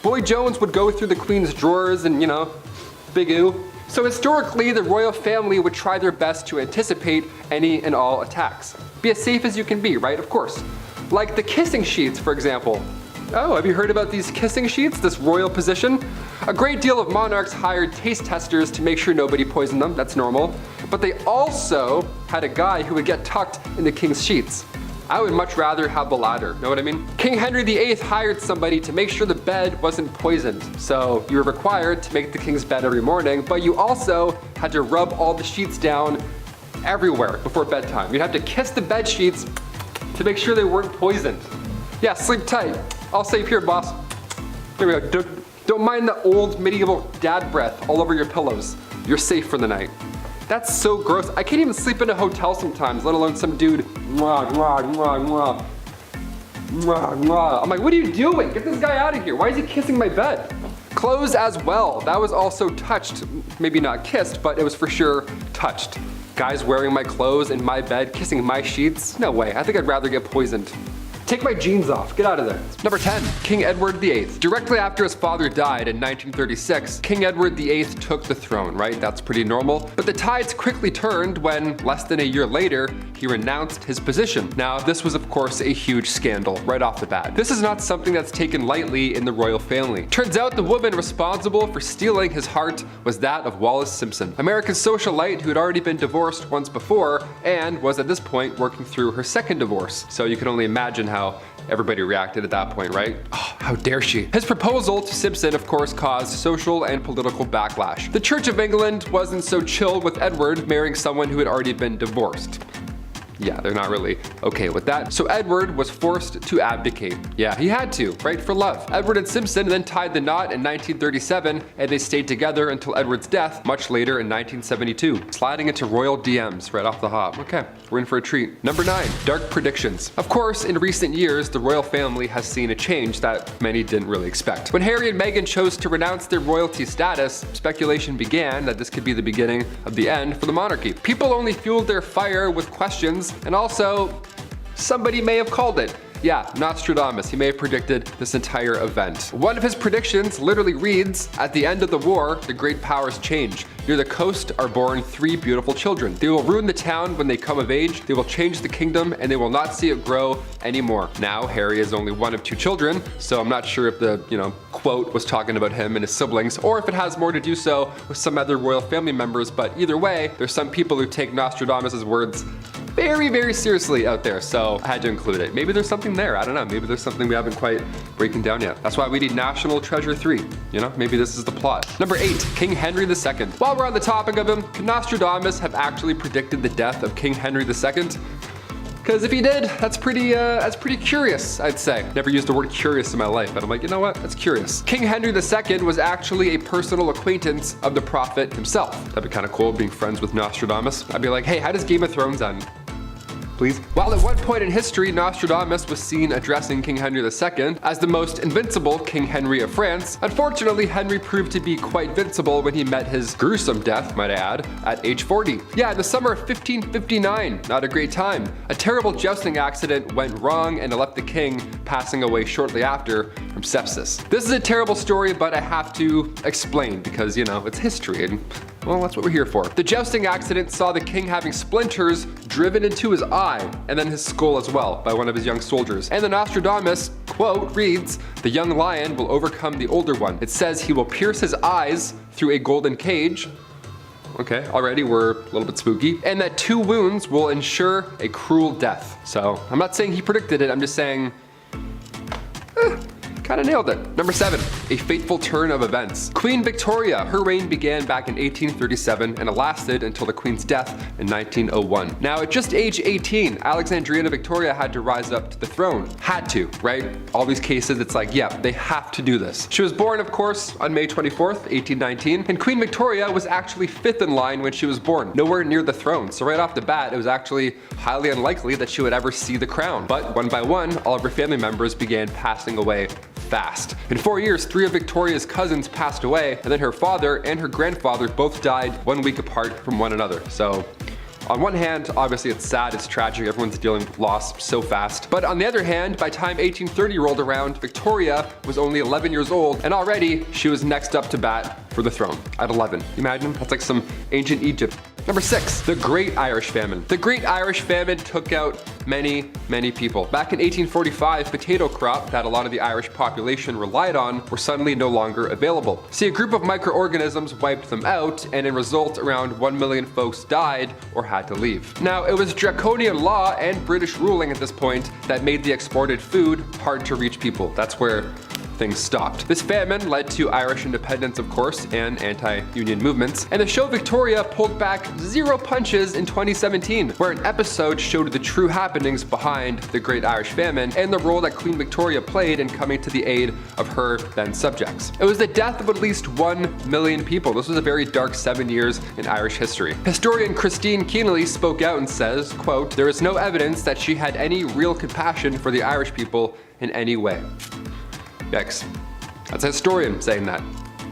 Boyd Jones would go through the Queen's drawers and, you know, big ooh. So historically, the royal family would try their best to anticipate any and all attacks. Be as safe as you can be, right? Of course. Like the kissing sheets, for example. Oh, have you heard about these kissing sheets, this royal position? A great deal of monarchs hired taste testers to make sure nobody poisoned them, that's normal. But they also had a guy who would get tucked in the king's sheets. I would much rather have the latter, know what I mean? King Henry VIII hired somebody to make sure the bed wasn't poisoned. So you were required to make the king's bed every morning, but you also had to rub all the sheets down everywhere before bedtime. You'd have to kiss the bed sheets to make sure they weren't poisoned. Yeah, sleep tight. All safe here, boss. Here we go. Don't mind the old medieval dad breath all over your pillows. You're safe for the night. That's so gross. I can't even sleep in a hotel sometimes, let alone some dude. Mwah, mwah, mwah, mwah. Mwah, mwah. I'm like, what are you doing? Get this guy out of here. Why is he kissing my bed? Clothes as well. That was also touched. Maybe not kissed, but it was for sure touched. Guys wearing my clothes in my bed, kissing my sheets? No way. I think I'd rather get poisoned. Take my jeans off, get out of there. Number 10, King Edward VIII. Directly after his father died in 1936, King Edward VIII took the throne, right? That's pretty normal. But the tides quickly turned when, less than a year later, he renounced his position. Now, this was of course a huge scandal right off the bat. This is not something that's taken lightly in the royal family. Turns out the woman responsible for stealing his heart was that of Wallis Simpson, America's socialite who had already been divorced once before and was at this point working through her second divorce. So you can only imagine how everybody reacted at that point, right? Oh, how dare she? His proposal to Simpson, of course, caused social and political backlash. The Church of England wasn't so chill with Edward marrying someone who had already been divorced. Yeah, they're not really okay with that. So Edward was forced to abdicate. Yeah, he had to, right, for love. Edward and Simpson then tied the knot in 1937, and they stayed together until Edward's death much later in 1972. Sliding into royal DMs right off the hop. Okay, we're in for a treat. Number 9, dark predictions. Of course, in recent years, the royal family has seen a change that many didn't really expect. When Harry and Meghan chose to renounce their royalty status, speculation began that this could be the beginning of the end for the monarchy. People only fueled their fire with questions, and also, somebody may have called it. Yeah, Nostradamus, he may have predicted this entire event. One of his predictions literally reads, at the end of the war, the great powers change. Near the coast are born 3 beautiful children. They will ruin the town when they come of age, they will change the kingdom, and they will not see it grow anymore. Now, Harry is only one of 2 children, so I'm not sure if the, quote was talking about him and his siblings, or if it has more to do so with some other royal family members, but either way, there's some people who take Nostradamus' words very, very seriously out there, so I had to include it. Maybe there's something there, I don't know. Maybe there's something we haven't quite breaking down yet. That's why we need National Treasure 3, Maybe this is the plot. Number 8, King Henry II. While we're on the topic of him, could Nostradamus have actually predicted the death of King Henry II? Because if he did, that's pretty curious, I'd say. Never used the word curious in my life, but I'm like, you know what? That's curious. King Henry II was actually a personal acquaintance of the prophet himself. That'd be kind of cool, being friends with Nostradamus. I'd be like, hey, how does Game of Thrones end? Please. While at one point in history, Nostradamus was seen addressing King Henry II as the most invincible King Henry of France, unfortunately, Henry proved to be quite vincible when he met his gruesome death, might I add, at age 40. Yeah, in the summer of 1559, not a great time. A terrible jousting accident went wrong and it left the king passing away shortly after from sepsis. This is a terrible story, but I have to explain because, it's history and, well, that's what we're here for. The jousting accident saw the king having splinters driven into his eye and then his skull as well by one of his young soldiers. And the Nostradamus quote reads, "The young lion will overcome the older one. It says he will pierce his eyes through a golden cage." Okay, already we're a little bit spooky. And that 2 wounds will ensure a cruel death. So I'm not saying he predicted it, I'm just saying, kind of nailed it. Number 7, a fateful turn of events. Queen Victoria, her reign began back in 1837 and it lasted until the Queen's death in 1901. Now at just age 18, Alexandrina Victoria had to rise up to the throne. Had to, right? All these cases, it's like, yeah, they have to do this. She was born, of course, on May 24th, 1819, and Queen Victoria was actually 5th in line when she was born, nowhere near the throne. So right off the bat, it was actually highly unlikely that she would ever see the crown. But one by one, all of her family members began passing away fast. In 4 years, 3 of Victoria's cousins passed away, and then her father and her grandfather both died 1 week apart from one another. So on one hand, obviously it's sad, it's tragic, everyone's dealing with loss so fast. But on the other hand, by the time 1830 rolled around, Victoria was only 11 years old, and already she was next up to bat for the throne at 11. Imagine, that's like some ancient Egypt. Number 6, the Great Irish Famine. The Great Irish Famine took out many, many people. Back in 1845, potato crop that a lot of the Irish population relied on were suddenly no longer available. See, a group of microorganisms wiped them out, and in result, around 1 million folks died or had to leave. Now, it was draconian law and British ruling at this point that made the exported food hard to reach people. That's where things stopped. This famine led to Irish independence, of course, and anti-union movements, and the show Victoria pulled back 0 punches in 2017, where an episode showed the true happenings behind the Great Irish Famine and the role that Queen Victoria played in coming to the aid of her then subjects. It was the death of at least 1 million people. This was a very dark 7 years in Irish history. Historian Christine Keneally spoke out and says, quote, "There is no evidence that she had any real compassion for the Irish people in any way." Yikes. That's a historian saying that.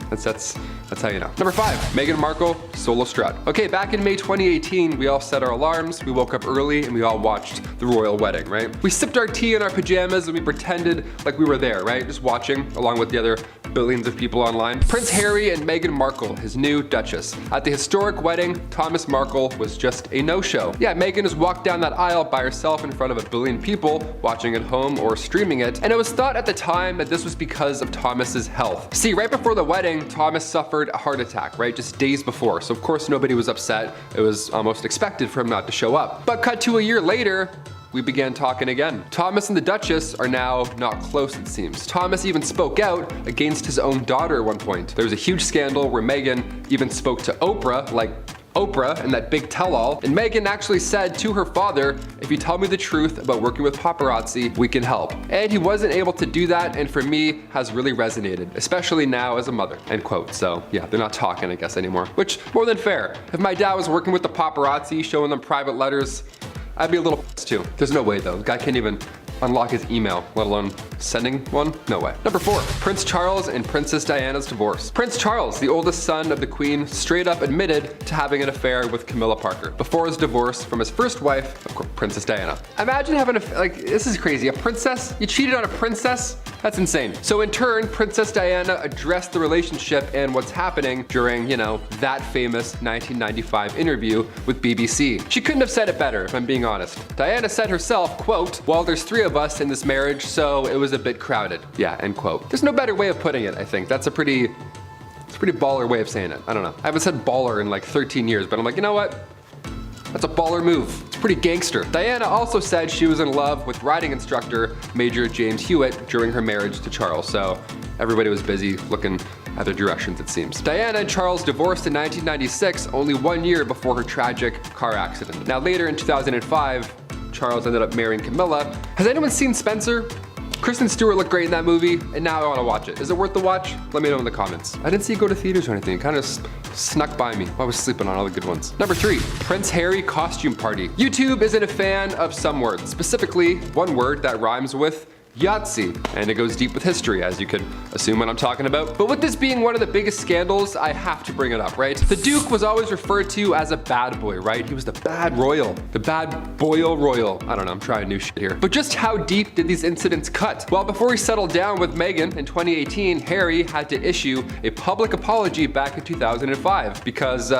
That's how you know. Number 5, Meghan Markle, solo strut. Okay, back in May 2018, we all set our alarms, we woke up early, and we all watched the royal wedding, right? We sipped our tea in our pajamas and we pretended like we were there, right? Just watching, along with the other billions of people online. Prince Harry and Meghan Markle, his new Duchess. At the historic wedding, Thomas Markle was just a no-show. Yeah, Meghan just walked down that aisle by herself in front of 1 billion people watching at home or streaming it, and it was thought at the time that this was because of Thomas's health. See, right before the wedding, Thomas suffered a heart attack, right? Just days before, so of course nobody was upset. It was almost expected for him not to show up. But cut to a year later, we began talking again. Thomas and the Duchess are now not close, it seems. Thomas even spoke out against his own daughter at one point. There was a huge scandal where Meghan even spoke to Oprah, like Oprah and that big tell-all, and Meghan actually said to her father, "If you tell me the truth about working with paparazzi, we can help." And he wasn't able to do that, and for me, has really resonated, especially now as a mother, end quote. So yeah, they're not talking, I guess, anymore, which more than fair. If my dad was working with the paparazzi, showing them private letters, I'd be a little pissed too. There's no way though, the guy can't even unlock his email, let alone sending one? No way. Number 4, Prince Charles and Princess Diana's divorce. Prince Charles, the oldest son of the Queen, straight up admitted to having an affair with Camilla Parker before his divorce from his first wife, of course, Princess Diana. Imagine having this is crazy. A princess? You cheated on a princess? That's insane. So in turn, Princess Diana addressed the relationship and what's happening during, that famous 1995 interview with BBC. She couldn't have said it better, if I'm being honest. Diana said herself, quote, "Well, there's 3 of us in this marriage, so it was a bit crowded." Yeah, end quote. There's no better way of putting it, I think. It's a pretty baller way of saying it. I don't know. I haven't said baller in like 13 years, but I'm like, you know what? That's a baller move. It's pretty gangster. Diana also said she was in love with riding instructor Major James Hewitt during her marriage to Charles, so everybody was busy looking other directions, it seems. Diana and Charles divorced in 1996, only 1 year before her tragic car accident. Now later in 2005, Charles ended up marrying Camilla. Has anyone seen Spencer? Kristen Stewart looked great in that movie, and now I want to watch it. Is it worth the watch? Let me know in the comments. I didn't see it go to theaters or anything. It kind of snuck by me. I was sleeping on all the good ones. Number 3, Prince Harry costume party. YouTube isn't a fan of some words, specifically one word that rhymes with Yahtzee, and it goes deep with history, as you could assume what I'm talking about. But with this being one of the biggest scandals, I have to bring it up, right? The Duke was always referred to as a bad boy, right? He was the bad royal, the bad boyle royal. I don't know, I'm trying new shit here. But just how deep did these incidents cut? Well, before he settled down with Meghan in 2018, Harry had to issue a public apology back in 2005 because,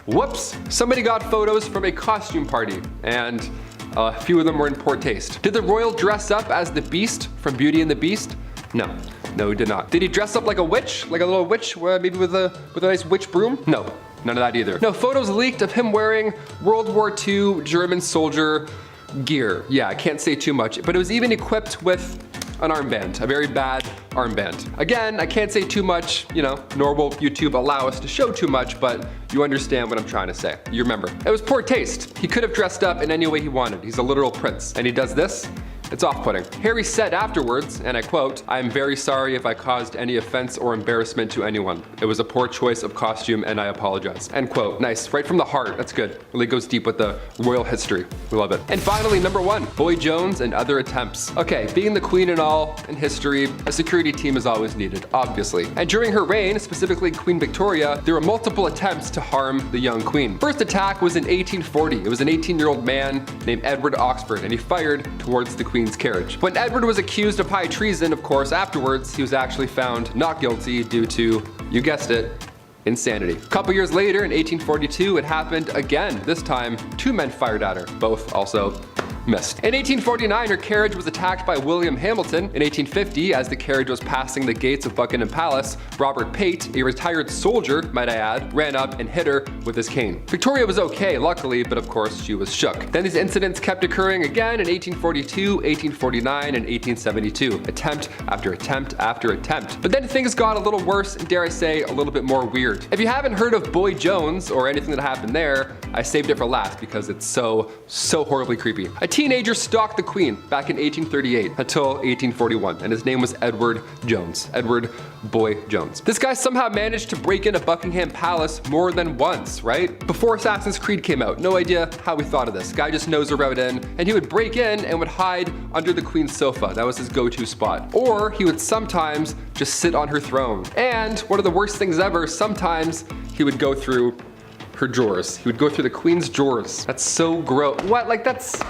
whoops, somebody got photos from a costume party, and a few of them were in poor taste. Did the royal dress up as the Beast from Beauty and the Beast? No, he did not. Did he dress up like a witch? Like a little witch, maybe with a nice witch broom? No, none of that either. No, photos leaked of him wearing World War II German soldier gear. Yeah, I can't say too much, but it was even equipped with an armband, a very bad armband. Again, I can't say too much, nor will YouTube allow us to show too much, but you understand what I'm trying to say. You remember. It was poor taste. He could have dressed up in any way he wanted. He's a literal prince, and he does this? It's off-putting. Harry said afterwards, and I quote, "I am very sorry if I caused any offense or embarrassment to anyone. It was a poor choice of costume and I apologize." End quote. Nice, right from the heart. That's good. Really goes deep with the royal history. We love it. And finally, number 1, Boy Jones and other attempts. Okay, being the queen and all in history, a security team is always needed, obviously. And during her reign, specifically Queen Victoria, there were multiple attempts to harm the young queen. First attack was in 1840. It was an 18-year-old man named Edward Oxford, and he fired towards the Queen's carriage. When Edward was accused of high treason, of course, afterwards, he was actually found not guilty due to, you guessed it, insanity. A couple years later, in 1842, it happened again. This time, 2 men fired at her, both also missed. In 1849, her carriage was attacked by William Hamilton. In 1850, as the carriage was passing the gates of Buckingham Palace, Robert Pate, a retired soldier, might I add, ran up and hit her with his cane. Victoria was okay, luckily, but of course she was shook. Then these incidents kept occurring again in 1842, 1849, and 1872. Attempt after attempt after attempt. But then things got a little worse and, dare I say, a little bit more weird. If you haven't heard of Boy Jones or anything that happened there, I saved it for last because it's so horribly creepy. A teenager stalked the Queen back in 1838 until 1841, and his name was Edward Jones. Edward Boy Jones. This guy somehow managed to break into Buckingham Palace more than once, right? Before Assassin's Creed came out, no idea how we thought of this. Guy just knows a route in, and he would break in and would hide under the Queen's sofa. That was his go-to spot. Or he would sometimes just sit on her throne. And one of the worst things ever, sometimes he would go through her drawers. He would go through the Queen's drawers. That's so gross. What? Like that's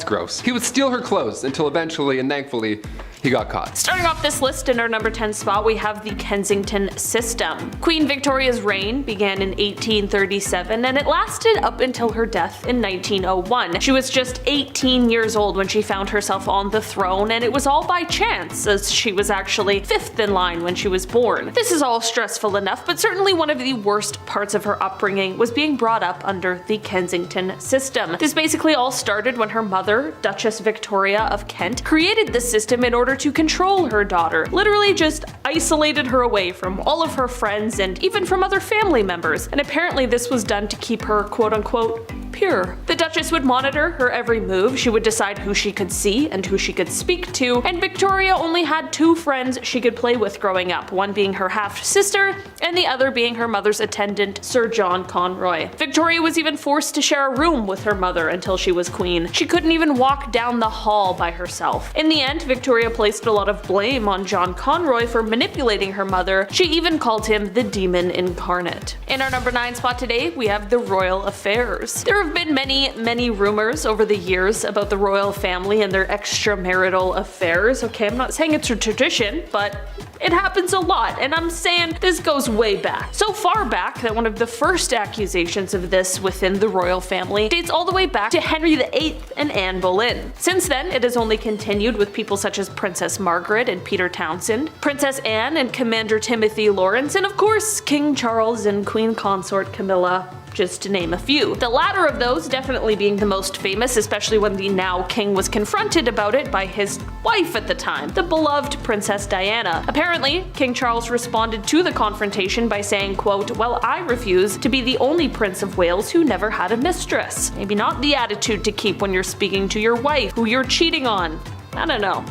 gross. He would steal her clothes until eventually and thankfully he got caught. Starting off this list in our number 10 spot, we have the Kensington system. Queen Victoria's reign began in 1837 and it lasted up until her death in 1901. She was just 18 years old when she found herself on the throne, and it was all by chance, as she was actually 5th in line when she was born. This is all stressful enough, but certainly one of the worst parts of her upbringing was being brought up under the Kensington system. This basically all started when her mother, Duchess Victoria of Kent, created this system in order to control her daughter, literally just isolated her away from all of her friends and even from other family members, and apparently this was done to keep her quote-unquote pure. The Duchess would monitor her every move, she would decide who she could see and who she could speak to, and Victoria only had 2 friends she could play with growing up, one being her half-sister and the other being her mother's attendant, Sir John Conroy. Victoria was even forced to share a room with her mother until she was queen. She couldn't even walk down the hall by herself. In the end, Victoria placed a lot of blame on John Conroy for manipulating her mother. She even called him the demon incarnate. In our number 9 spot today, we have the royal affairs. There have been many rumors over the years about the royal family and their extramarital affairs. Okay, I'm not saying it's a tradition, but it happens a lot, and I'm saying this goes way back. So far back that one of the first accusations of this within the royal family dates all the way back to Henry VIII and Anne Boleyn. Since then, it has only continued with people such as Princess Margaret and Peter Townsend, Princess Anne and Commander Timothy Lawrence, and of course King Charles and Queen Consort Camilla, just to name a few. The latter of those definitely being the most famous, especially when the now king was confronted about it by his wife at the time, the beloved Princess Diana. Apparently, King Charles responded to the confrontation by saying, quote, "Well, I refuse to be the only Prince of Wales who never had a mistress." Maybe not the attitude to keep when you're speaking to your wife, who you're cheating on. I don't know.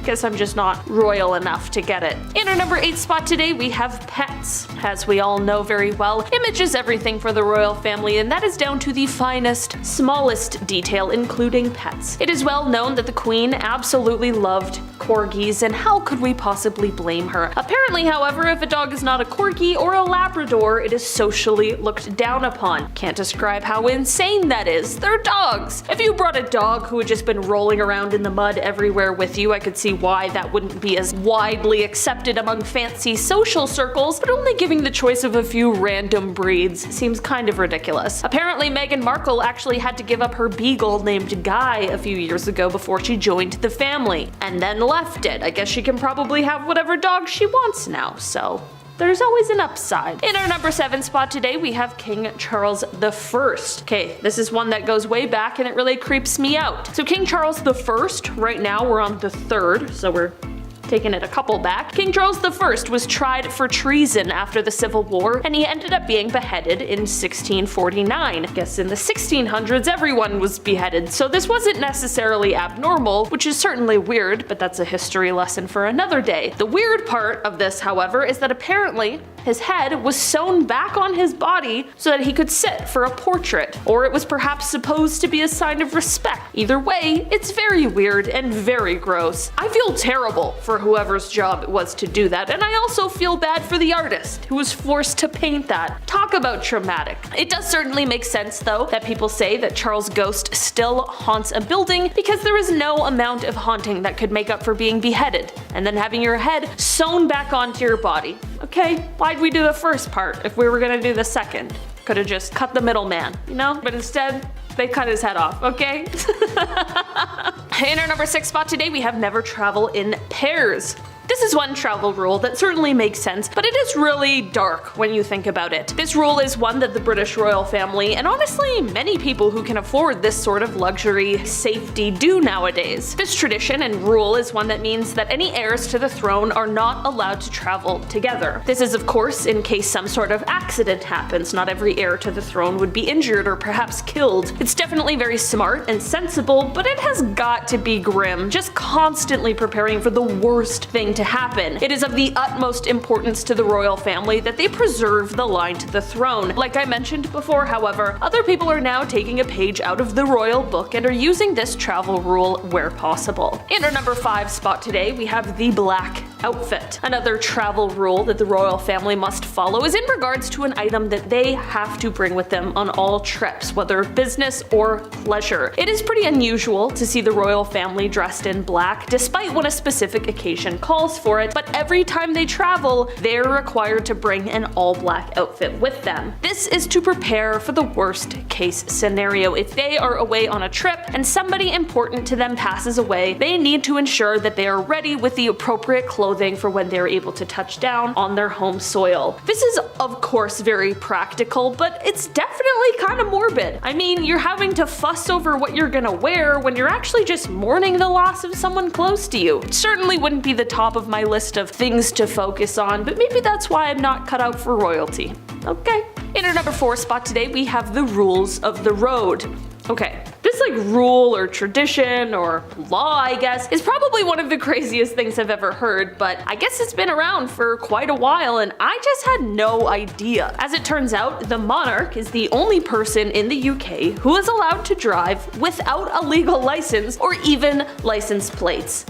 Guess I'm just not royal enough to get it. In our number 8 spot today, we have pets. As we all know very well, image is everything for the royal family, and that is down to the finest, smallest detail, including pets. It is well known that the Queen absolutely loved corgis, and how could we possibly blame her? Apparently, however, if a dog is not a corgi or a Labrador, it is socially looked down upon. Can't describe how insane that is. They're dogs. If you brought a dog who had just been rolling around in the mud everywhere with you, I could see why that wouldn't be as widely accepted among fancy social circles, but only giving the choice of a few random breeds seems kind of ridiculous. Apparently, Meghan Markle actually had to give up her beagle named Guy a few years ago before she joined the family, and then left it. I guess she can probably have whatever dog she wants now, so there's always an upside. In our number 7 spot today, we have King Charles I. Okay, this is one that goes way back and it really creeps me out. So King Charles I, right now we're on the 3rd, so we're taking it a couple back. King Charles I was tried for treason after the Civil War, and he ended up being beheaded in 1649. I guess in the 1600s everyone was beheaded, so this wasn't necessarily abnormal, which is certainly weird, but that's a history lesson for another day. The weird part of this, however, is that apparently his head was sewn back on his body so that he could sit for a portrait, or it was perhaps supposed to be a sign of respect. Either way, it's very weird and very gross. I feel terrible for whoever's job it was to do that, and I also feel bad for the artist who was forced to paint that. Talk about traumatic. It does certainly make sense though that people say that Charles' ghost still haunts a building, because there is no amount of haunting that could make up for being beheaded and then having your head sewn back onto your body. Okay, why'd we do the first part if we were gonna do the second? Could've just cut the middleman, you know? But instead, They cut his head off, okay? In our number 6 spot today, we have never travel in pairs. This is one travel rule that certainly makes sense, but it is really dark when you think about it. This rule is one that the British royal family, and honestly many people who can afford this sort of luxury safety, do nowadays. This tradition and rule is one that means that any heirs to the throne are not allowed to travel together. This is of course in case some sort of accident happens. Not every heir to the throne would be injured or perhaps killed. It's definitely very smart and sensible, but it has got to be grim, just constantly preparing for the worst thing to happen. It is of the utmost importance to the royal family that they preserve the line to the throne. Like I mentioned before, however, other people are now taking a page out of the royal book and are using this travel rule where possible. In our number 5 spot today, we have the black outfit. Another travel rule that the royal family must follow is in regards to an item that they have to bring with them on all trips, whether business or pleasure. It is pretty unusual to see the royal family dressed in black, despite when a specific occasion calls for it, but every time they travel, they're required to bring an all-black outfit with them. This is to prepare for the worst case scenario. If they are away on a trip and somebody important to them passes away, they need to ensure that they are ready with the appropriate clothing for when they're able to touch down on their home soil. This is of course very practical, but it's definitely kind of morbid. I mean, you're having to fuss over what you're gonna wear when you're actually just mourning the loss of someone close to you. It certainly wouldn't be the top of my list of things to focus on, but maybe that's why I'm not cut out for royalty. Okay. In our number 4 spot today, we have the rules of the road. Okay, this rule or tradition or law, I guess, is probably one of the craziest things I've ever heard, but I guess it's been around for quite a while and I just had no idea. As it turns out, the monarch is the only person in the UK who is allowed to drive without a legal license or even license plates.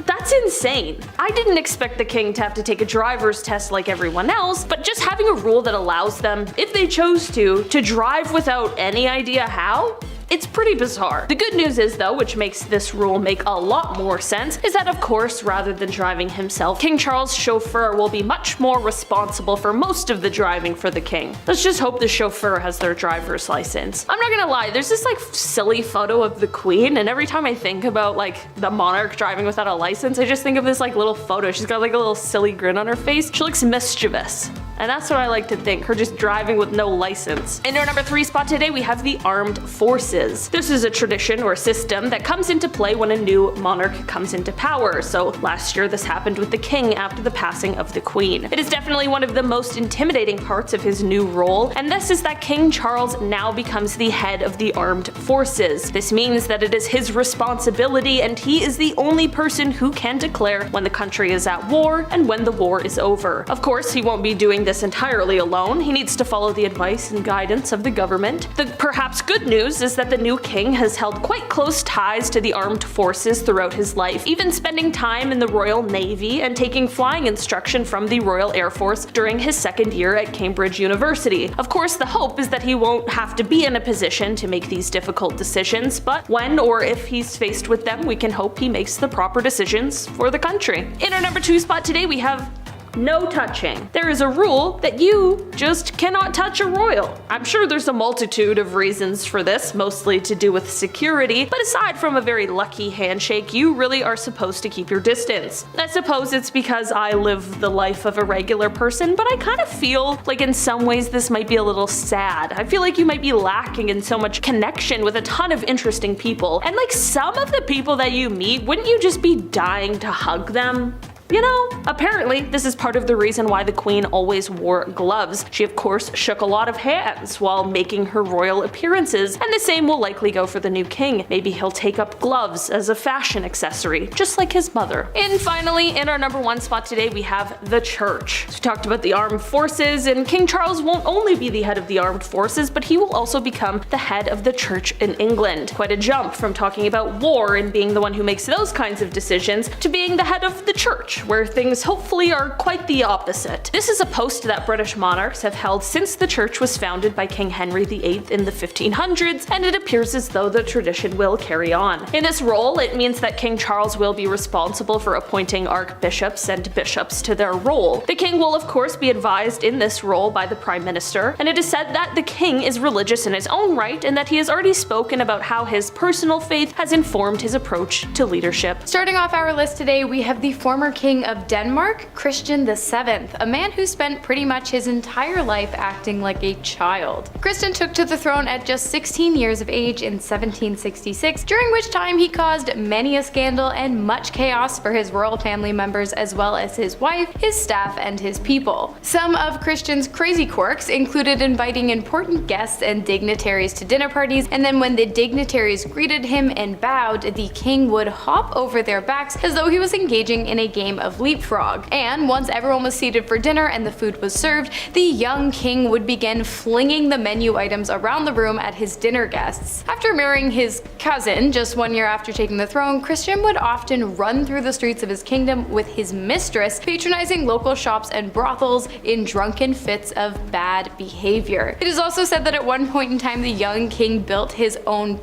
That's insane. I didn't expect the king to have to take a driver's test like everyone else, but just having a rule that allows them, if they chose to drive without any idea how? It's pretty bizarre. The good news is though, which makes this rule make a lot more sense, is that of course, rather than driving himself, King Charles' chauffeur will be much more responsible for most of the driving for the king. Let's just hope the chauffeur has their driver's license. I'm not gonna lie, there's this silly photo of the queen, and every time I think about the monarch driving without a license, I just think of this little photo. She's got a little silly grin on her face. She looks mischievous. And that's what I like to think, her just driving with no license. In our number 3 spot today, we have the armed forces. This is a tradition or system that comes into play when a new monarch comes into power. So last year this happened with the king after the passing of the queen. It is definitely one of the most intimidating parts of his new role, and this is that King Charles now becomes the head of the armed forces. This means that it is his responsibility and he is the only person who can declare when the country is at war and when the war is over. Of course, he won't be doing this entirely alone. He needs to follow the advice and guidance of the government. The perhaps good news is that the new king has held quite close ties to the armed forces throughout his life, even spending time in the Royal Navy and taking flying instruction from the Royal Air Force during his 2nd year at Cambridge University. Of course, the hope is that he won't have to be in a position to make these difficult decisions, but when or if he's faced with them, we can hope he makes the proper decisions for the country. In our number 2 spot today, we have no touching. There is a rule that you just cannot touch a royal. I'm sure there's a multitude of reasons for this, mostly to do with security, but aside from a very lucky handshake, you really are supposed to keep your distance. I suppose it's because I live the life of a regular person, but I kind of feel like in some ways this might be a little sad. I feel like you might be lacking in so much connection with a ton of interesting people, and some of the people that you meet, wouldn't you just be dying to hug them? You know, apparently this is part of the reason why the queen always wore gloves. She of course shook a lot of hands while making her royal appearances, and the same will likely go for the new king. Maybe he'll take up gloves as a fashion accessory, just like his mother. And finally, in our number 1 spot today, we have the church. So we talked about the armed forces, and King Charles won't only be the head of the armed forces, but he will also become the head of the church in England. Quite a jump from talking about war and being the one who makes those kinds of decisions to being the head of the church. church, where things hopefully are quite the opposite. This is a post that British monarchs have held since the church was founded by King Henry VIII in the 1500s, and it appears as though the tradition will carry on. In this role, it means that King Charles will be responsible for appointing archbishops and bishops to their role. The king will of course be advised in this role by the Prime Minister, and it is said that the king is religious in his own right and that he has already spoken about how his personal faith has informed his approach to leadership. Starting off our list today, we have the former king of Denmark, Christian VII, a man who spent pretty much his entire life acting like a child. Christian took to the throne at just 16 years of age in 1766, during which time he caused many a scandal and much chaos for his royal family members as well as his wife, his staff, and his people. Some of Christian's crazy quirks included inviting important guests and dignitaries to dinner parties, and then when the dignitaries greeted him and bowed, the king would hop over their backs as though he was engaging in a game of leapfrog. And once everyone was seated for dinner and the food was served, the young king would begin flinging the menu items around the room at his dinner guests. After marrying his cousin just 1 year after taking the throne, Christian would often run through the streets of his kingdom with his mistress, patronizing local shops and brothels in drunken fits of bad behavior. It is also said that at one point in time the young king built his own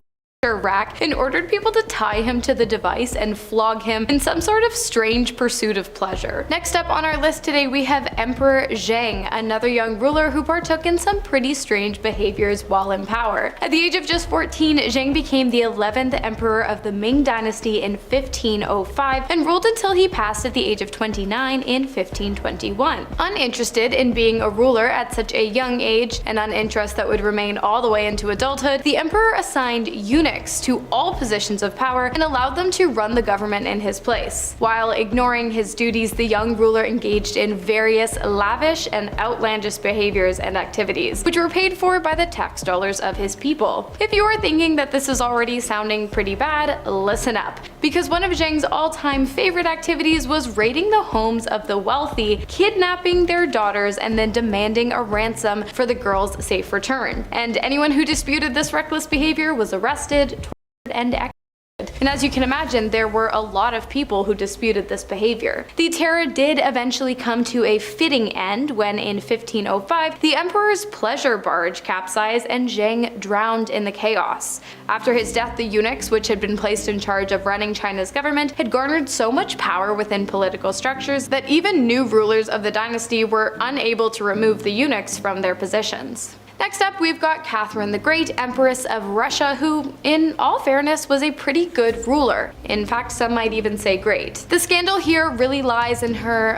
rack and ordered people to tie him to the device and flog him in some sort of strange pursuit of pleasure. Next up on our list today we have Emperor Zheng, another young ruler who partook in some pretty strange behaviors while in power. At the age of just 14, Zheng became the 11th emperor of the Ming dynasty in 1505 and ruled until he passed at the age of 29 in 1521. Uninterested in being a ruler at such a young age, an uninterest that would remain all the way into adulthood, the emperor assigned eunuchs to all positions of power and allowed them to run the government in his place. While ignoring his duties, the young ruler engaged in various lavish and outlandish behaviors and activities, which were paid for by the tax dollars of his people. If you are thinking that this is already sounding pretty bad, listen up, because one of Zheng's all-time favorite activities was raiding the homes of the wealthy, kidnapping their daughters, and then demanding a ransom for the girls' safe return. And anyone who disputed this reckless behavior was arrested, tortured, and executed. And as you can imagine, there were a lot of people who disputed this behavior. The terror did eventually come to a fitting end when in 1505 the emperor's pleasure barge capsized and Zheng drowned in the chaos. After his death, the eunuchs, which had been placed in charge of running China's government, had garnered so much power within political structures that even new rulers of the dynasty were unable to remove the eunuchs from their positions. Next up, we've got Catherine the Great, Empress of Russia, who, in all fairness, was a pretty good ruler. In fact, some might even say great. The scandal here really lies in her,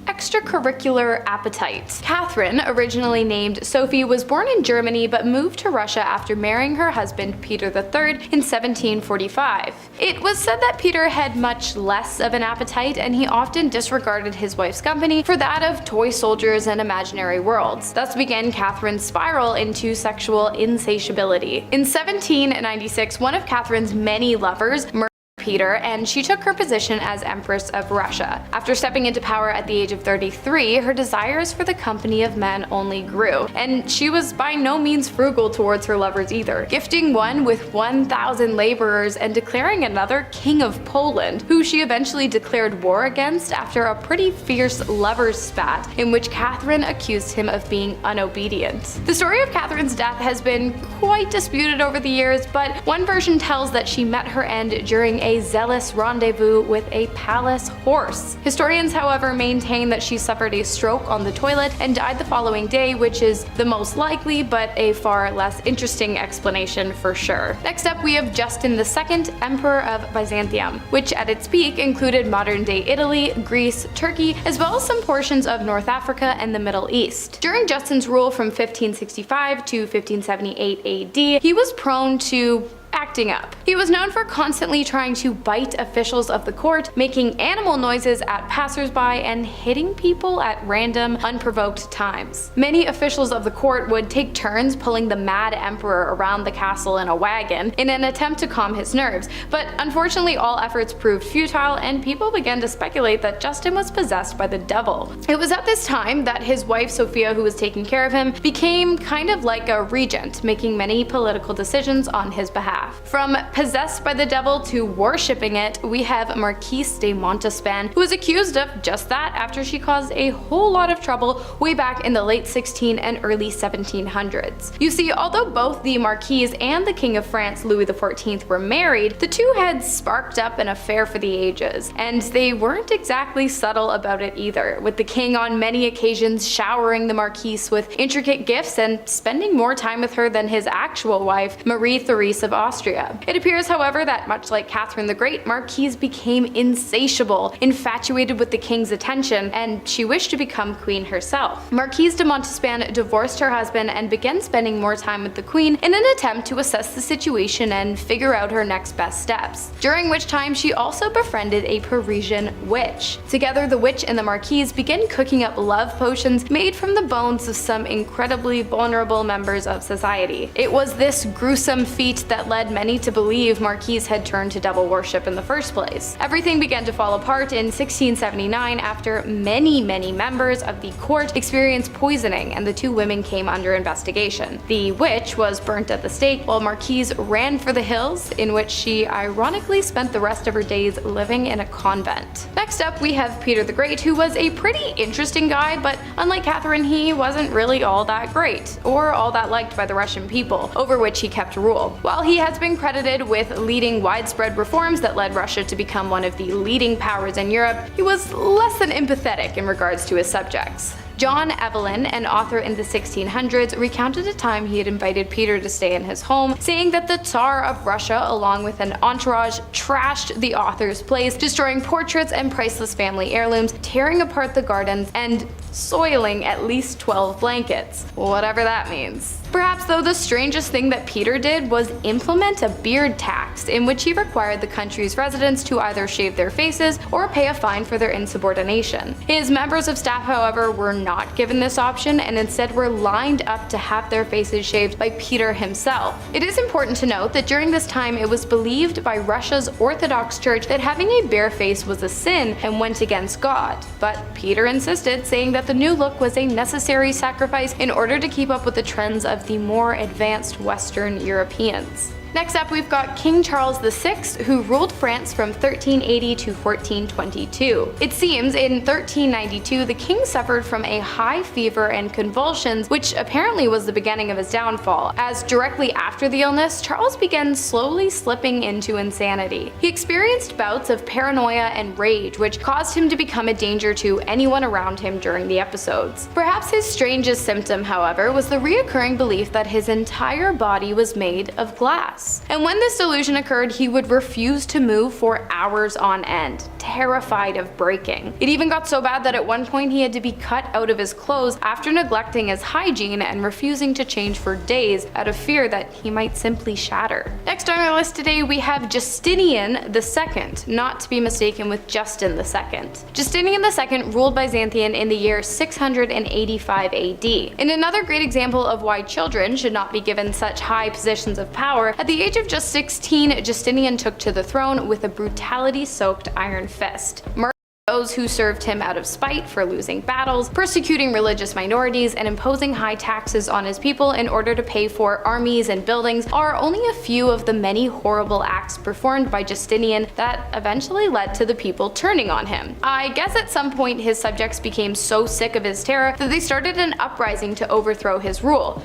extracurricular appetite. Catherine, originally named Sophie, was born in Germany but moved to Russia after marrying her husband Peter III in 1745. It was said that Peter had much less of an appetite, and he often disregarded his wife's company for that of toy soldiers and imaginary worlds. Thus began Catherine's spiral into sexual insatiability. In 1796, one of Catherine's many lovers murdered Peter, and she took her position as Empress of Russia. After stepping into power at the age of 33, her desires for the company of men only grew, and she was by no means frugal towards her lovers either, gifting one with 1,000 laborers and declaring another king of Poland, who she eventually declared war against after a pretty fierce lover's spat in which Catherine accused him of being unobedient. The story of Catherine's death has been quite disputed over the years, but one version tells that she met her end during a zealous rendezvous with a palace horse. Historians, however, maintain that she suffered a stroke on the toilet and died the following day, which is the most likely but a far less interesting explanation for sure. Next up, we have Justin II, Emperor of Byzantium, which at its peak included modern-day Italy, Greece, Turkey, as well as some portions of North Africa and the Middle East. During Justin's rule from 1565 to 1578 AD, he was prone to acting up. He was known for constantly trying to bite officials of the court, making animal noises at passersby, and hitting people at random, unprovoked times. Many officials of the court would take turns pulling the mad emperor around the castle in a wagon in an attempt to calm his nerves, but unfortunately all efforts proved futile and people began to speculate that Justin was possessed by the devil. It was at this time that his wife Sophia, who was taking care of him, became kind of like a regent, making many political decisions on his behalf. behalf. From possessed by the devil to worshipping it, we have Marquise de Montespan, who is accused of just that after she caused a whole lot of trouble way back in the late 16 and early 1700s. You see, although both the Marquise and the King of France, Louis XIV, were married, the two had sparked up an affair for the ages, and they weren't exactly subtle about it either, with the king on many occasions showering the Marquise with intricate gifts and spending more time with her than his actual wife, Marie Therese of Austria. It appears, however, that much like Catherine the Great, Marquise became insatiable, infatuated with the king's attention, and she wished to become queen herself. Marquise de Montespan divorced her husband and began spending more time with the queen in an attempt to assess the situation and figure out her next best steps, during which time she also befriended a Parisian witch. Together, the witch and the Marquise began cooking up love potions made from the bones of some incredibly vulnerable members of society. It was this gruesome feat that led many to believe Marquise had turned to devil worship in the first place. Everything began to fall apart in 1679 after many members of the court experienced poisoning, and the two women came under investigation. The witch was burnt at the stake, while Marquise ran for the hills, in which she ironically spent the rest of her days living in a convent. Next up, we have Peter the Great, who was a pretty interesting guy, but unlike Catherine, he wasn't really all that great, or all that liked by the Russian people, over which he kept rule. While he has been credited with leading widespread reforms that led Russia to become one of the leading powers in Europe, he was less than empathetic in regards to his subjects. John Evelyn, an author in the 1600s, recounted a time he had invited Peter to stay in his home, saying that the Tsar of Russia, along with an entourage, trashed the author's place, destroying portraits and priceless family heirlooms, tearing apart the gardens, and soiling at least 12 blankets, whatever that means. Perhaps though the strangest thing that Peter did was implement a beard tax, in which he required the country's residents to either shave their faces or pay a fine for their insubordination. His members of staff, however, were not given this option and instead were lined up to have their faces shaved by Peter himself. It is important to note that during this time it was believed by Russia's Orthodox Church that having a bare face was a sin and went against God, but Peter insisted, saying that the new look was a necessary sacrifice in order to keep up with the trends of the more advanced Western Europeans. Next up, we've got King Charles VI, who ruled France from 1380 to 1422. It seems in 1392 the king suffered from a high fever and convulsions, which apparently was the beginning of his downfall, as directly after the illness, Charles began slowly slipping into insanity. He experienced bouts of paranoia and rage, which caused him to become a danger to anyone around him during the episodes. Perhaps his strangest symptom, however, was the reoccurring belief that his entire body was made of glass. And when this delusion occurred, he would refuse to move for hours on end, terrified of breaking. It even got so bad that at one point he had to be cut out of his clothes after neglecting his hygiene and refusing to change for days out of fear that he might simply shatter. Next on our list today, we have Justinian II, not to be mistaken with Justin II. Justinian II ruled Byzantium in the year 685 AD. In another great example of why children should not be given such high positions of power, at the age of just 16, Justinian took to the throne with a brutality-soaked iron fist, murdering those who served him out of spite for losing battles, persecuting religious minorities, and imposing high taxes on his people in order to pay for armies and buildings are only a few of the many horrible acts performed by Justinian that eventually led to the people turning on him. I guess at some point his subjects became so sick of his terror that they started an uprising to overthrow his rule,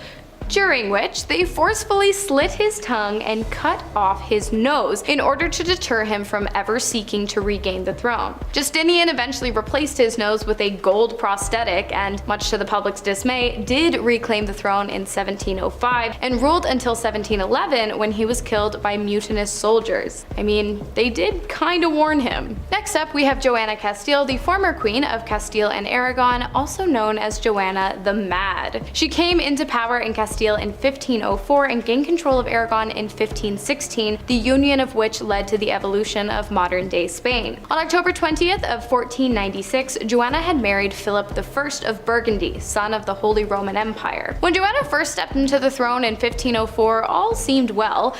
during which they forcefully slit his tongue and cut off his nose in order to deter him from ever seeking to regain the throne. Justinian eventually replaced his nose with a gold prosthetic and, much to the public's dismay, did reclaim the throne in 1705 and ruled until 1711 when he was killed by mutinous soldiers. I mean, they did kinda warn him. Next up, we have Joanna Castile, the former queen of Castile and Aragon, also known as Joanna the Mad. She came into power in Castile in 1504 and gained control of Aragon in 1516, the union of which led to the evolution of modern-day Spain. On October 20th of 1496, Joanna had married Philip I of Burgundy, son of the Holy Roman Empire. When Joanna first stepped into the throne in 1504, all seemed well.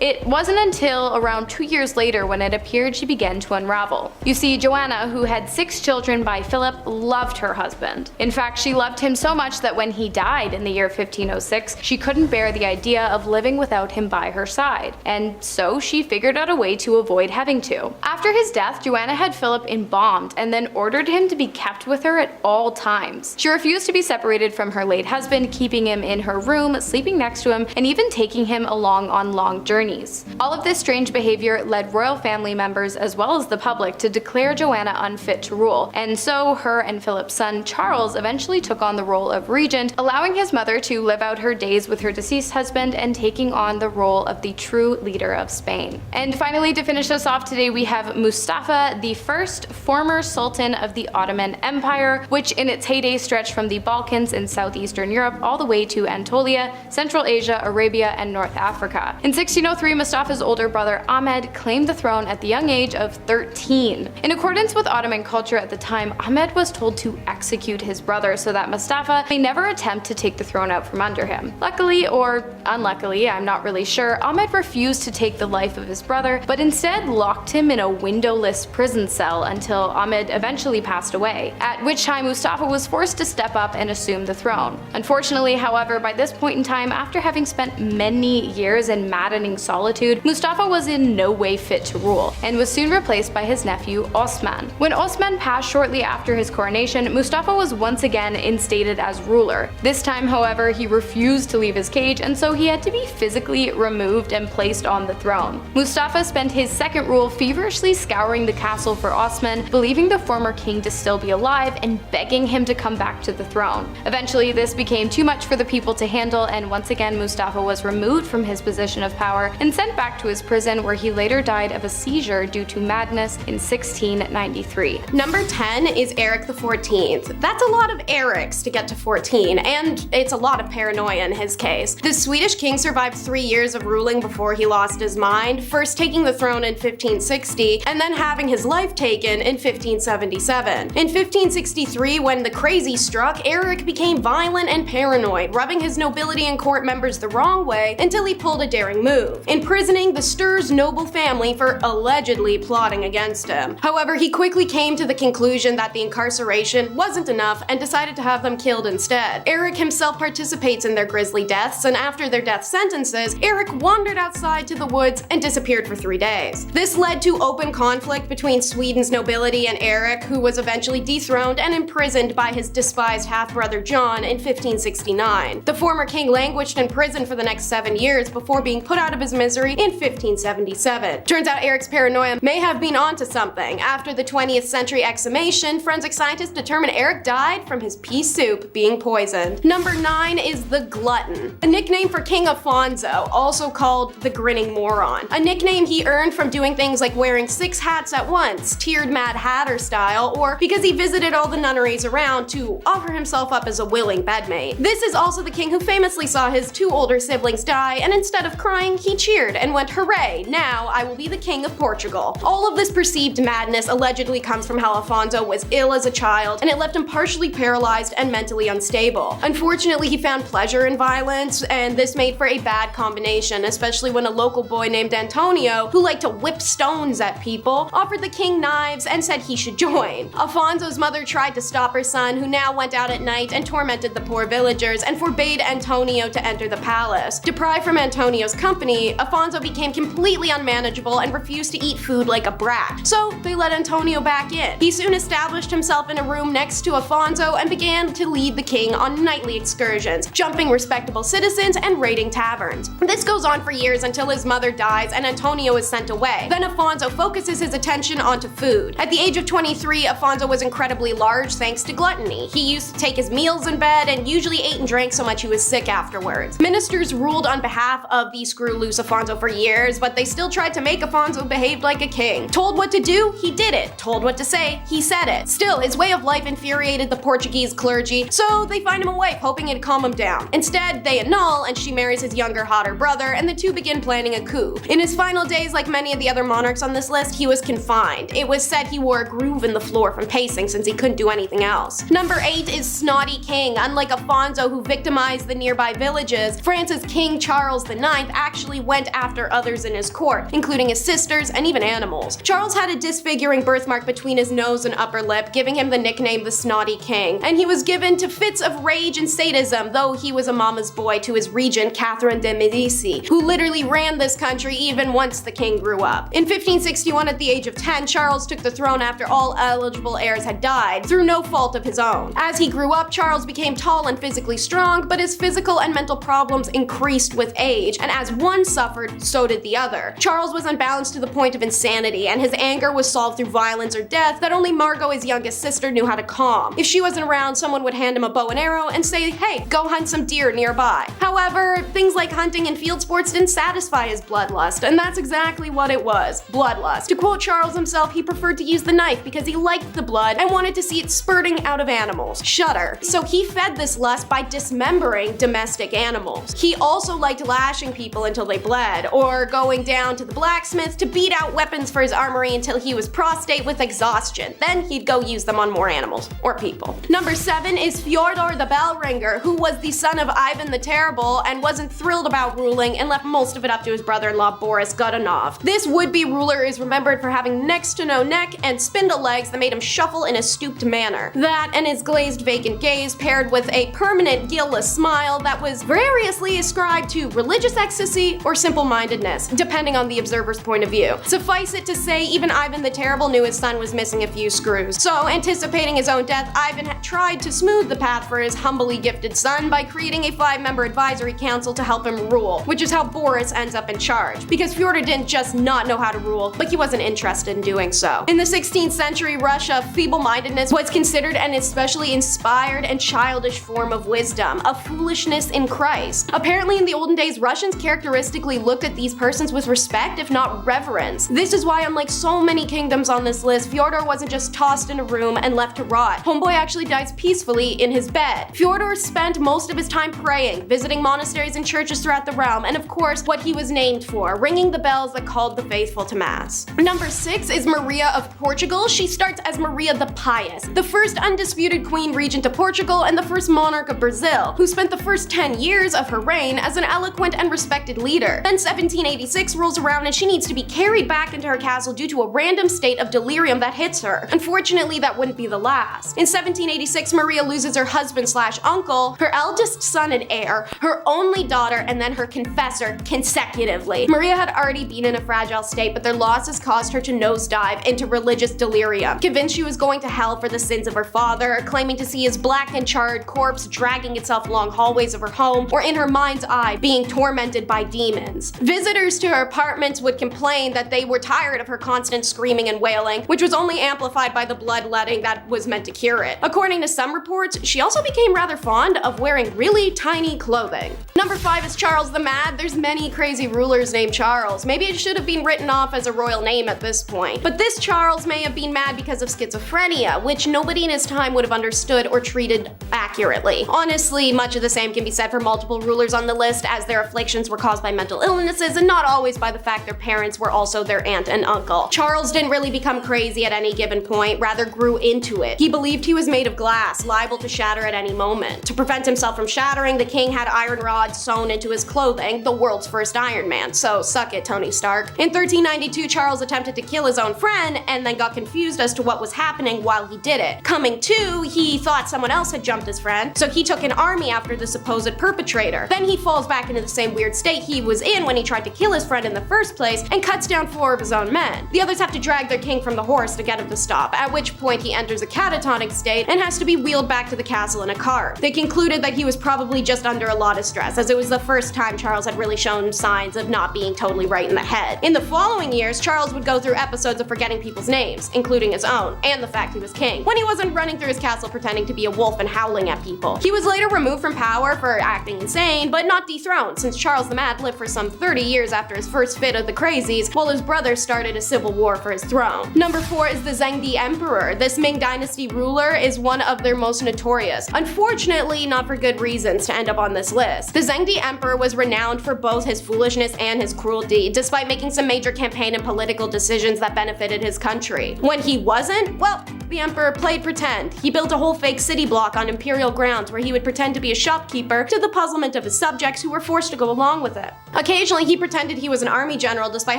It wasn't until around 2 years later when it appeared she began to unravel. You see, Joanna, who had 6 children by Philip, loved her husband. In fact, she loved him so much that when he died in the year 1506, she couldn't bear the idea of living without him by her side, and so she figured out a way to avoid having to. After his death, Joanna had Philip embalmed and then ordered him to be kept with her at all times. She refused to be separated from her late husband, keeping him in her room, sleeping next to him, and even taking him along on long journeys. All of this strange behavior led royal family members as well as the public to declare Joanna unfit to rule, and so her and Philip's son Charles eventually took on the role of regent, allowing his mother to live out her days with her deceased husband and taking on the role of the true leader of Spain. And finally, to finish us off today, we have Mustafa, the first former sultan of the Ottoman Empire, which in its heyday stretched from the Balkans in southeastern Europe all the way to Anatolia, Central Asia, Arabia, and North Africa. In 1603, Mustafa's older brother Ahmed claimed the throne at the young age of 13. In accordance with Ottoman culture at the time, Ahmed was told to execute his brother so that Mustafa may never attempt to take the throne out from under him. Luckily, or unluckily, I'm not really sure, Ahmed refused to take the life of his brother, but instead locked him in a windowless prison cell until Ahmed eventually passed away, at which time Mustafa was forced to step up and assume the throne. Unfortunately, however, by this point in time, after having spent many years in maddening solitude, Mustafa was in no way fit to rule, and was soon replaced by his nephew Osman. When Osman passed shortly after his coronation, Mustafa was once again instated as ruler. This time, however, he refused to leave his cage, and so he had to be physically removed and placed on the throne. Mustafa spent his second rule feverishly scouring the castle for Osman, believing the former king to still be alive and begging him to come back to the throne. Eventually, this became too much for the people to handle, and once again Mustafa was removed from his position of power and sent back to his prison, where he later died of a seizure due to madness in 1693. Number 10 is Eric XIV. That's a lot of Erics to get to 14, and it's a lot of paranoia in his case. The Swedish king survived 3 years of ruling before he lost his mind, first taking the throne in 1560 and then having his life taken in 1577. In 1563, when the crazy struck, Eric became violent and paranoid, rubbing his nobility and court members the wrong way until he pulled a daring move, imprisoning the Stur's noble family for allegedly plotting against him. However, he quickly came to the conclusion that the incarceration wasn't enough and decided to have them killed instead. Eric himself participates in their grisly deaths, and after their death sentences, Eric wandered outside to the woods and disappeared for 3 days. This led to open conflict between Sweden's nobility and Eric, who was eventually dethroned and imprisoned by his despised half-brother John in 1569. The former king languished in prison for the next 7 years before being put out of his misery in 1577. Turns out Eric's paranoia may have been onto something. After the 20th century exhumation, forensic scientists determined Eric died from his pea soup being poisoned. Number 9 is the Glutton, a nickname for King Afonso, also called the Grinning Moron. A nickname he earned from doing things like wearing 6 hats at once, tiered Mad Hatter style, or because he visited all the nunneries around to offer himself up as a willing bedmate. This is also the king who famously saw his 2 older siblings die, and instead of crying, he cheered and went, "Hooray, now I will be the king of Portugal." All of this perceived madness allegedly comes from how Afonso was ill as a child, and it left him partially paralyzed and mentally unstable. Unfortunately, he found pleasure in violence, and this made for a bad combination, especially when a local boy named Antonio, who liked to whip stones at people, offered the king knives and said he should join. Afonso's mother tried to stop her son, who now went out at night and tormented the poor villagers and forbade Antonio to enter the palace. Deprived from Antonio's company, Afonso became completely unmanageable and refused to eat food like a brat, so they let Antonio back in. He soon established himself in a room next to Afonso and began to lead the king on nightly excursions, jumping respectable citizens and raiding taverns. This goes on for years until his mother dies and Antonio is sent away. Then Afonso focuses his attention onto food. At the age of 23, Afonso was incredibly large thanks to gluttony. He used to take his meals in bed and usually ate and drank so much he was sick afterwards. Ministers ruled on behalf of the screw-loose Afonso for years, but they still tried to make Afonso behave like a king. Told what to do, he did it. Told what to say, he said it. Still, his way of life infuriated the Portuguese clergy, so they find him a wife hoping it'd calm him down. Instead, they annul and she marries his younger, hotter brother, and the two begin planning a coup. In his final days, like many of the other monarchs on this list, he was confined. It was said he wore a groove in the floor from pacing since he couldn't do anything else. Number 8 is Snotty King. Unlike Afonso, who victimized the nearby villages, France's King Charles IX actually went after others in his court, including his sisters and even animals. Charles had a disfiguring birthmark between his nose and upper lip, giving him the nickname the Snotty king, and he was given to fits of rage and sadism, though he was a mama's boy to his regent Catherine de Medici, who literally ran this country even once the king grew up. In 1561, at the age of 10, Charles took the throne after all eligible heirs had died, through no fault of his own. As he grew up, Charles became tall and physically strong, but his physical and mental problems increased with age, and as one suffered, so did the other. Charles was unbalanced to the point of insanity, and his anger was solved through violence or death that only Margot, his youngest sister, knew how to calm. If she wasn't around, someone would hand him a bow and arrow and say, hey, go hunt some deer nearby. However, things like hunting and field sports didn't satisfy his bloodlust, and that's exactly what it was, bloodlust. To quote Charles himself, he preferred to use the knife because he liked the blood and wanted to see it spurting out of animals. Shudder. So he fed this lust by dismembering domestic animals. He also liked lashing people until they bled, or going down to the blacksmith to beat out weapons for his armory until he was prostrate with exhaustion. Then he'd go use them on more animals, or people. Number 7 is Fyodor the Bellringer, who was the son of Ivan the Terrible and wasn't thrilled about ruling and left most of it up to his brother-in-law Boris Godunov. This would-be ruler is remembered for having next to no neck and spindle legs that made him shuffle in a stooped manner. That and his glazed vacant gaze paired with a permanent guileless smile that was variously ascribed to religious ecstasy or simple-mindedness, depending on the observer's point of view. Suffice it to say, even Ivan the Terrible knew his son was missing a few screws. So, anticipating his own death, Ivan had tried to smooth the path for his humbly gifted son by creating a 5-member advisory council to help him rule, which is how Boris ends up in charge. Because Fyodor didn't just not know how to rule, but he wasn't interested in doing so. In the 16th century Russia, feeble-mindedness was considered an especially inspired and childish form of wisdom, a foolishness in Christ. Apparently in the olden days, Russians characteristically looked at these persons with respect, if not reverence. This is why, unlike so many kingdoms on this list, Fyodor wasn't just tossed in a room and left to rot. Homeboy actually dies peacefully in his bed. Fyodor spent most of his time praying, visiting monasteries and churches throughout the realm, and of course, what he was named for, ringing the bells that called the faithful to mass. Number 6 is Maria of Portugal. She starts as Maria the Pious, the first undisputed queen regent of Portugal and the first monarch of Brazil, who spent the first 10 years of her reign as an eloquent and respected leader. Then 1786 rolls around and she needs to be carried back into her castle due to a random state of delirium that hits her. Unfortunately, that wouldn't be the last. In 1786, Maria loses her husband/uncle, her eldest son and heir, her only daughter, and then her confessor consecutively. Maria had already been in a fragile state, but their losses caused her to nosedive into religious delirium, convinced she was going to hell for the sins of her father, claiming to see his black and charred corpse dragging itself along hallways of her home, or in her mind's eye, being tormented by demons. Visitors to her apartments would complain that they were tired of her constant screaming and wailing, which was only amplified by the bloodletting that was meant to cure it. According to some reports, she also became rather fond of wearing really tiny clothing. Number 5 is Charles the Mad. There's many crazy rulers named Charles. Maybe it should have been written off as a royal name at this point. But this Charles may have been mad because of schizophrenia, which nobody in his time would have understood or treated accurately. Honestly, much of the same can be said for multiple rulers on the list, as their afflictions were caused by mental illnesses and not always by the fact their parents were also their aunt and uncle. Charles didn't really become crazy at any given point, rather grew into it. He believed he was made of glass, liable to shatter at any moment. To prevent himself from shattering, the king had iron rods sewn into his clothing, the world's first Iron Man, so suck it, Tony Stark. In 1392, Charles attempted to kill his own friend and then got confused as to what was happening while he did it. Coming to, he thought someone else had jumped his friend, so he took an army after the supposed perpetrator. Then he falls back into the same weird state he was in when he tried to kill his friend in the first place and cuts down 4 of his own men. The others have to drag their king from the horse to get him to stop, at which point he enters a catatonic state and has to be wheeled back to the castle in a cart. They concluded that he was probably just under a lot of stress, as it was the first time Charles had really shown signs of not being totally right in the head. In the following years, Charles would go through episodes of forgetting people's names, including his own, and the fact he was king, when he wasn't running through his castle pretending to be a wolf and howling at people. He was later removed from power for acting insane, but not dethroned, since Charles the Mad lived for some 30 years after his first fit of the crazies, while his brother started a civil war for his throne. Number 4 is the Zhengdi Emperor. This Ming Dynasty ruler is one of their most notorious. Unfortunately, not for good reasons to end up on this list. The Zhengdi Emperor was renowned for both his foolishness and his cruelty, despite making some major campaign and political decisions that benefited his country. When he wasn't, well, the emperor played pretend. He built a whole fake city block on imperial grounds where he would pretend to be a shopkeeper, to the puzzlement of his subjects who were forced to go along with it. Occasionally, he pretended he was an army general despite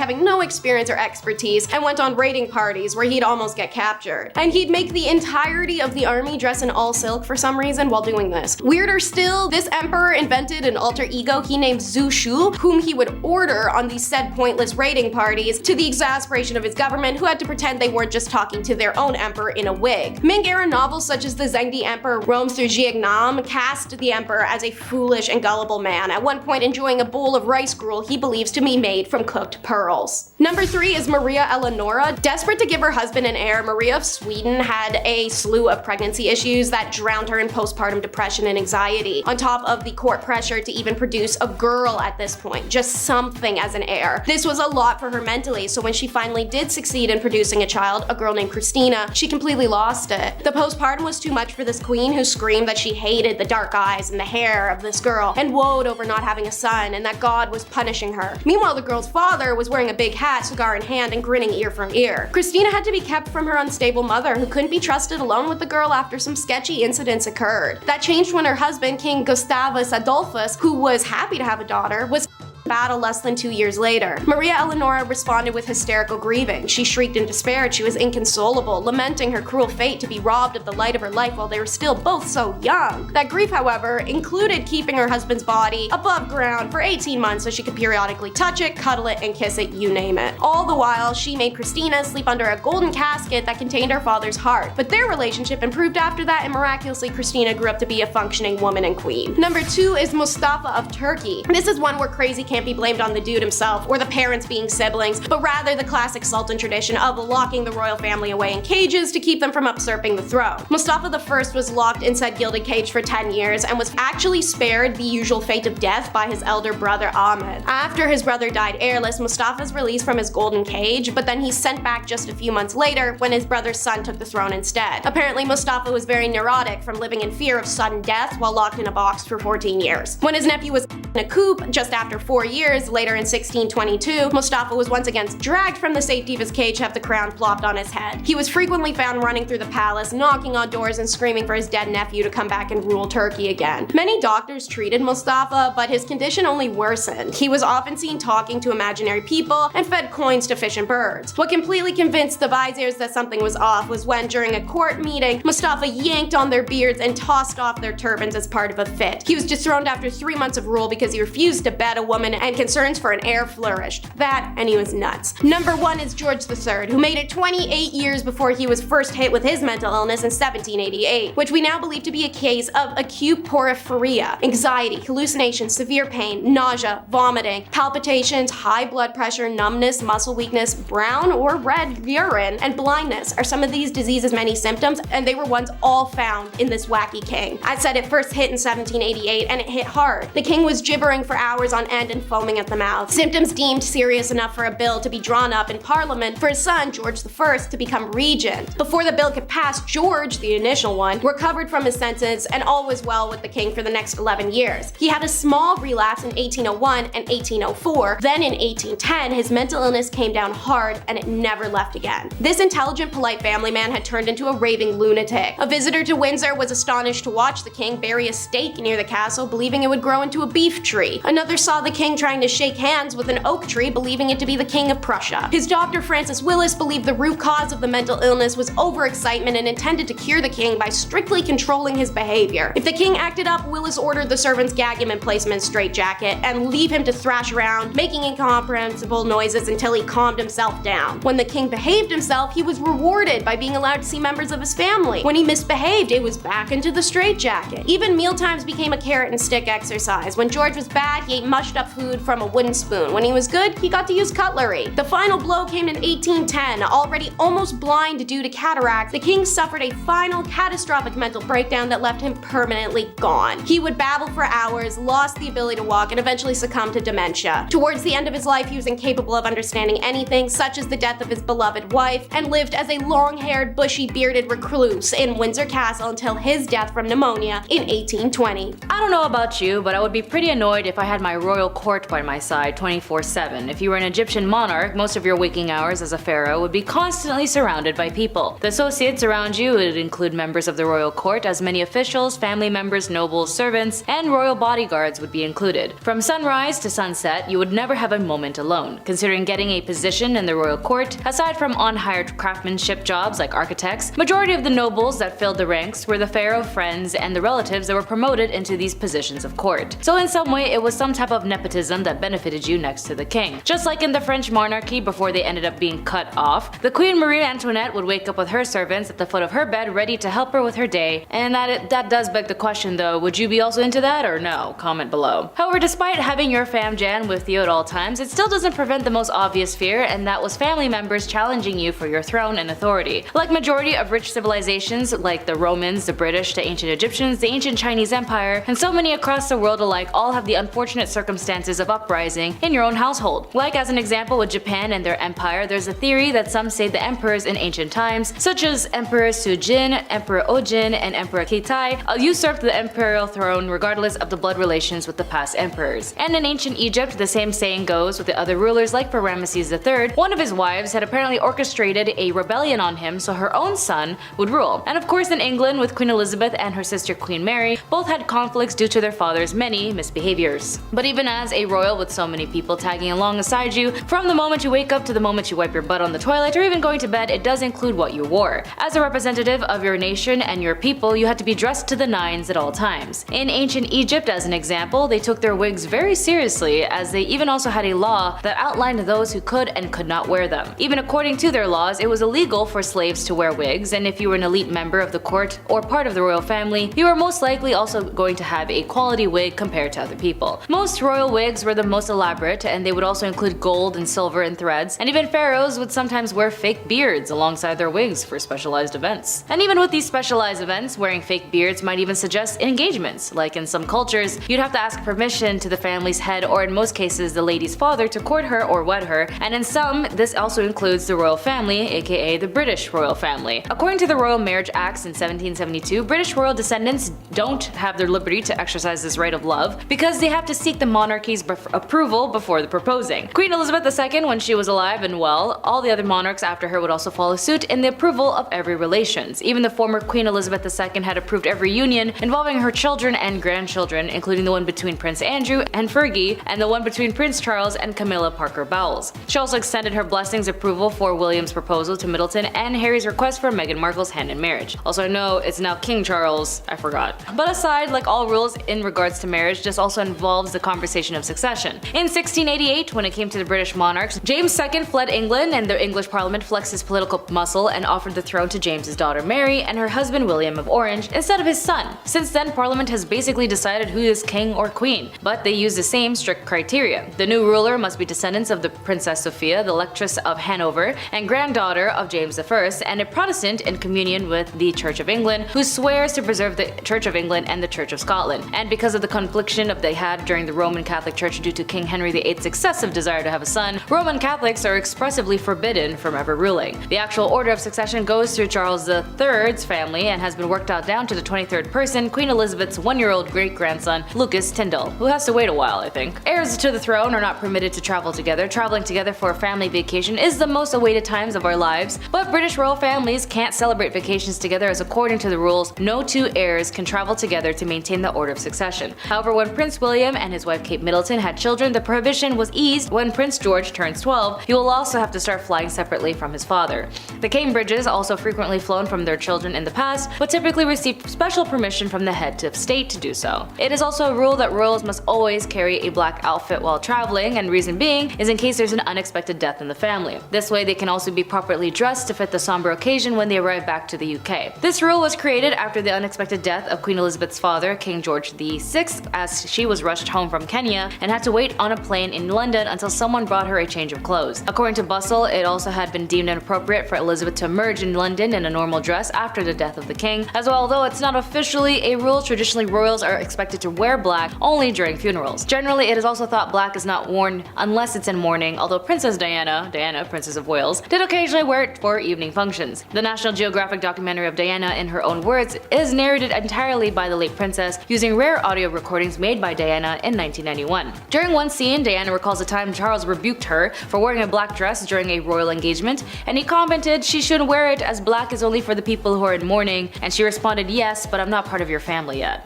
having no experience or expertise, and went on raiding parties where he'd almost get captured. And he'd make the entirety of of the army dress in all silk for some reason while doing this. Weirder still, this emperor invented an alter ego he named Zhu Shu, whom he would order on these said pointless raiding parties, to the exasperation of his government, who had to pretend they weren't just talking to their own emperor in a wig. Ming-era novels such as the Zhengdi Emperor roams through Jiangnam cast the emperor as a foolish and gullible man, at one point enjoying a bowl of rice gruel he believes to be made from cooked pearls. Number 3 is Maria Eleonora. Desperate to give her husband an heir, Maria of Sweden had a slew of pregnancy issues that drowned her in postpartum depression and anxiety, on top of the court pressure to even produce a girl at this point, just something as an heir. This was a lot for her mentally, so when she finally did succeed in producing a child, a girl named Christina, she completely lost it. The postpartum was too much for this queen, who screamed that she hated the dark eyes and the hair of this girl, and woed over not having a son, and that God was punishing her. Meanwhile, the girl's father was wearing a big hat, cigar in hand, and grinning ear from ear. Christina had to be kept from her unstable mother, who couldn't be trusted alone with the girl after some sketchy incidents occurred. That changed when her husband, King Gustavus Adolphus, who was happy to have a daughter, was battle less than 2 years later. Maria Eleonora responded with hysterical grieving. She shrieked in despair. She was inconsolable, lamenting her cruel fate to be robbed of the light of her life while they were still both so young. That grief, however, included keeping her husband's body above ground for 18 months so she could periodically touch it, cuddle it, and kiss it, you name it. All the while, she made Christina sleep under a golden casket that contained her father's heart. But their relationship improved after that, and miraculously, Christina grew up to be a functioning woman and queen. Number 2 is Mustafa of Turkey. This is one where crazy can't be blamed on the dude himself or the parents being siblings, but rather the classic sultan tradition of locking the royal family away in cages to keep them from usurping the throne. Mustafa I was locked in said gilded cage for 10 years and was actually spared the usual fate of death by his elder brother Ahmed. After his brother died heirless, Mustafa's released from his golden cage, but then he's sent back just a few months later when his brother's son took the throne instead. Apparently, Mustafa was very neurotic from living in fear of sudden death while locked in a box for 14 years. When his nephew was in a coup just after 4 years, later in 1622, Mustafa was once again dragged from the safety of his cage to have the crown plopped on his head. He was frequently found running through the palace, knocking on doors and screaming for his dead nephew to come back and rule Turkey again. Many doctors treated Mustafa, but his condition only worsened. He was often seen talking to imaginary people and fed coins to fish and birds. What completely convinced the viziers that something was off was when, during a court meeting, Mustafa yanked on their beards and tossed off their turbans as part of a fit. He was dethroned after 3 months of rule because he refused to bed a woman, and concerns for an heir flourished. That, and he was nuts. Number 1 is George III, who made it 28 years before he was first hit with his mental illness in 1788, which we now believe to be a case of acute porphyria, anxiety, hallucinations, severe pain, nausea, vomiting, palpitations, high blood pressure, numbness, muscle weakness, brown or red urine, and blindness are some of these diseases' many symptoms, and they were ones all found in this wacky king. I said it first hit in 1788, and it hit hard. The king was gibbering for hours on end and foaming at the mouth. Symptoms deemed serious enough for a bill to be drawn up in Parliament for his son, George I, to become regent. Before the bill could pass, George, the initial one, recovered from his senses, and all was well with the king for the next 11 years. He had a small relapse in 1801 and 1804. Then in 1810, his mental illness came down hard, and it never left again. This intelligent, polite family man had turned into a raving lunatic. A visitor to Windsor was astonished to watch the king bury a stake near the castle, believing it would grow into a beef tree. Another saw the king trying to shake hands with an oak tree, believing it to be the King of Prussia. His doctor, Francis Willis, believed the root cause of the mental illness was overexcitement and intended to cure the king by strictly controlling his behavior. If the king acted up, Willis ordered the servants gag him and place him in a straitjacket and leave him to thrash around, making incomprehensible noises until he calmed himself down. When the king behaved himself, he was rewarded by being allowed to see members of his family. When he misbehaved, it was back into the straitjacket. Even mealtimes became a carrot and stick exercise. When George was bad, he ate mushed up food from a wooden spoon. When he was good, he got to use cutlery. The final blow came in 1810. Already almost blind due to cataracts, the king suffered a final catastrophic mental breakdown that left him permanently gone. He would babble for hours, lost the ability to walk, and eventually succumbed to dementia. Towards the end of his life, he was incapable of understanding anything, such as the death of his beloved wife, and lived as a long-haired, bushy-bearded recluse in Windsor Castle until his death from pneumonia in 1820. I don't know about you, but I would be pretty annoyed if I had my royal court by my side 24/7. If you were an Egyptian monarch, most of your waking hours as a pharaoh would be constantly surrounded by people. The associates around you would include members of the royal court, as many officials, family members, nobles, servants, and royal bodyguards would be included. From sunrise to sunset, you would never have a moment alone. Considering getting a position in the royal court, aside from on-hired craftsmanship jobs like architects, majority of the nobles that filled the ranks were the pharaoh friends and the relatives that were promoted into these positions of court. So in some way, it was some type of nepotism that benefited you next to the king. Just like in the French monarchy before they ended up being cut off, the Queen Marie Antoinette would wake up with her servants at the foot of her bed ready to help her with her day, and that does beg the question though, would you be also into that or no? Comment below. However, despite having your fam Jan with you at all times, it still doesn't prevent the most obvious fear, and that was family members challenging you for your throne and authority. Like majority of rich civilizations like the Romans, the British, the ancient Egyptians, the ancient Chinese Empire, and so many across the world alike all have the unfortunate circumstances of uprising in your own household. Like as an example with Japan and their empire, there's a theory that some say the emperors in ancient times, such as Emperor Sujin, Emperor Ojin, and Emperor Keitai, usurped the imperial throne regardless of the blood relations with the past emperors. And in ancient Egypt, the same saying goes with the other rulers, like for Ramesses III, one of his wives had apparently orchestrated a rebellion on him so her own son would rule. And of course in England with Queen Elizabeth and her sister Queen Mary, both had conflicts due to their father's many misbehaviors. But even as a royal with so many people tagging along beside you, from the moment you wake up to the moment you wipe your butt on the toilet or even going to bed, it does include what you wore. As a representative of your nation and your people, you had to be dressed to the nines at all times. In ancient Egypt, as an example, they took their wigs very seriously, as they even also had a law that outlined those who could and could not wear them. Even according to their laws, it was illegal for slaves to wear wigs, and if you were an elite member of the court or part of the royal family, you were most likely also going to have a quality wig compared to other people. Most royal wigs were the most elaborate, and they would also include gold and silver and threads, and even pharaohs would sometimes wear fake beards alongside their wigs for specialized events. And even with these specialized events, wearing fake beards might even suggest engagements. Like in some cultures, you'd have to ask permission to the family's head, or in most cases the lady's father, to court her or wed her, and in some, this also includes the royal family, aka the British royal family. According to the Royal Marriage Acts in 1772, British royal descendants don't have their liberty to exercise this right of love because they have to seek the monarchy's approval before the proposing. Queen Elizabeth II, when she was alive and well, all the other monarchs after her would also follow suit in the approval of every relations. Even the former Queen Elizabeth II had approved every union involving her children and grandchildren, including the one between Prince Andrew and Fergie, and the one between Prince Charles and Camilla Parker Bowles. She also extended her blessings approval for William's proposal to Middleton and Harry's request for Meghan Markle's hand in marriage. Also, no, it's now King Charles, I forgot. But aside, like all rules in regards to marriage, this also involves the conversation of succession. In 1688, when it came to the British monarchs, James II fled England, and the English Parliament flexed his political muscle and offered the throne to James's daughter Mary and her husband William of Orange instead of his son. Since then, Parliament has basically decided who is king or queen, but they use the same strict criteria. The new ruler must be descendants of the Princess Sophia, the Electress of Hanover, and granddaughter of James I, and a Protestant in communion with the Church of England, who swears to preserve the Church of England and the Church of Scotland. And because of the confliction they had during the Roman Catholic Church due to King Henry VIII's excessive desire to have a son, Roman Catholics are expressively forbidden from ever ruling. The actual order of succession goes through Charles III's family and has been worked out down to the 23rd person, Queen Elizabeth's one-year-old great-grandson, Lucas Tyndall, who has to wait a while, I think. Heirs to the throne are not permitted to travel together. Traveling together for a family vacation is the most awaited times of our lives, but British royal families can't celebrate vacations together, as according to the rules, no two heirs can travel together to maintain the order of succession. However, when Prince William and his wife Kate Middleton had children, the prohibition was eased when Prince George turns 12. He will also have to start flying separately from his father. The Cambridges also frequently flown from their children in the past, but typically received special permission from the head of state to do so. It is also a rule that royals must always carry a black outfit while traveling, and reason being is in case there's an unexpected death in the family. This way they can also be properly dressed to fit the somber occasion when they arrive back to the UK. This rule was created after the unexpected death of Queen Elizabeth's father, King George VI, as she was rushed home from Kenya and had to wait on a plane in London until someone brought her a change of clothes. According to Bustle, it also had been deemed inappropriate for Elizabeth to emerge in London in a normal dress after the death of the king, as well. Although it's not officially a rule, traditionally royals are expected to wear black only during funerals. Generally, it is also thought black is not worn unless it's in mourning, although Princess Diana, Princess of Wales, did occasionally wear it for evening functions. The National Geographic documentary of Diana, in her own words, is narrated entirely by the late princess, using rare audio recordings made by Diana in 1991. During one scene, Diana recalls a time Charles rebuked her for wearing a black dress during a royal engagement, and he commented she shouldn't wear it as black is only for the people who are in mourning, and she responded, "Yes, but I'm not part of your family yet."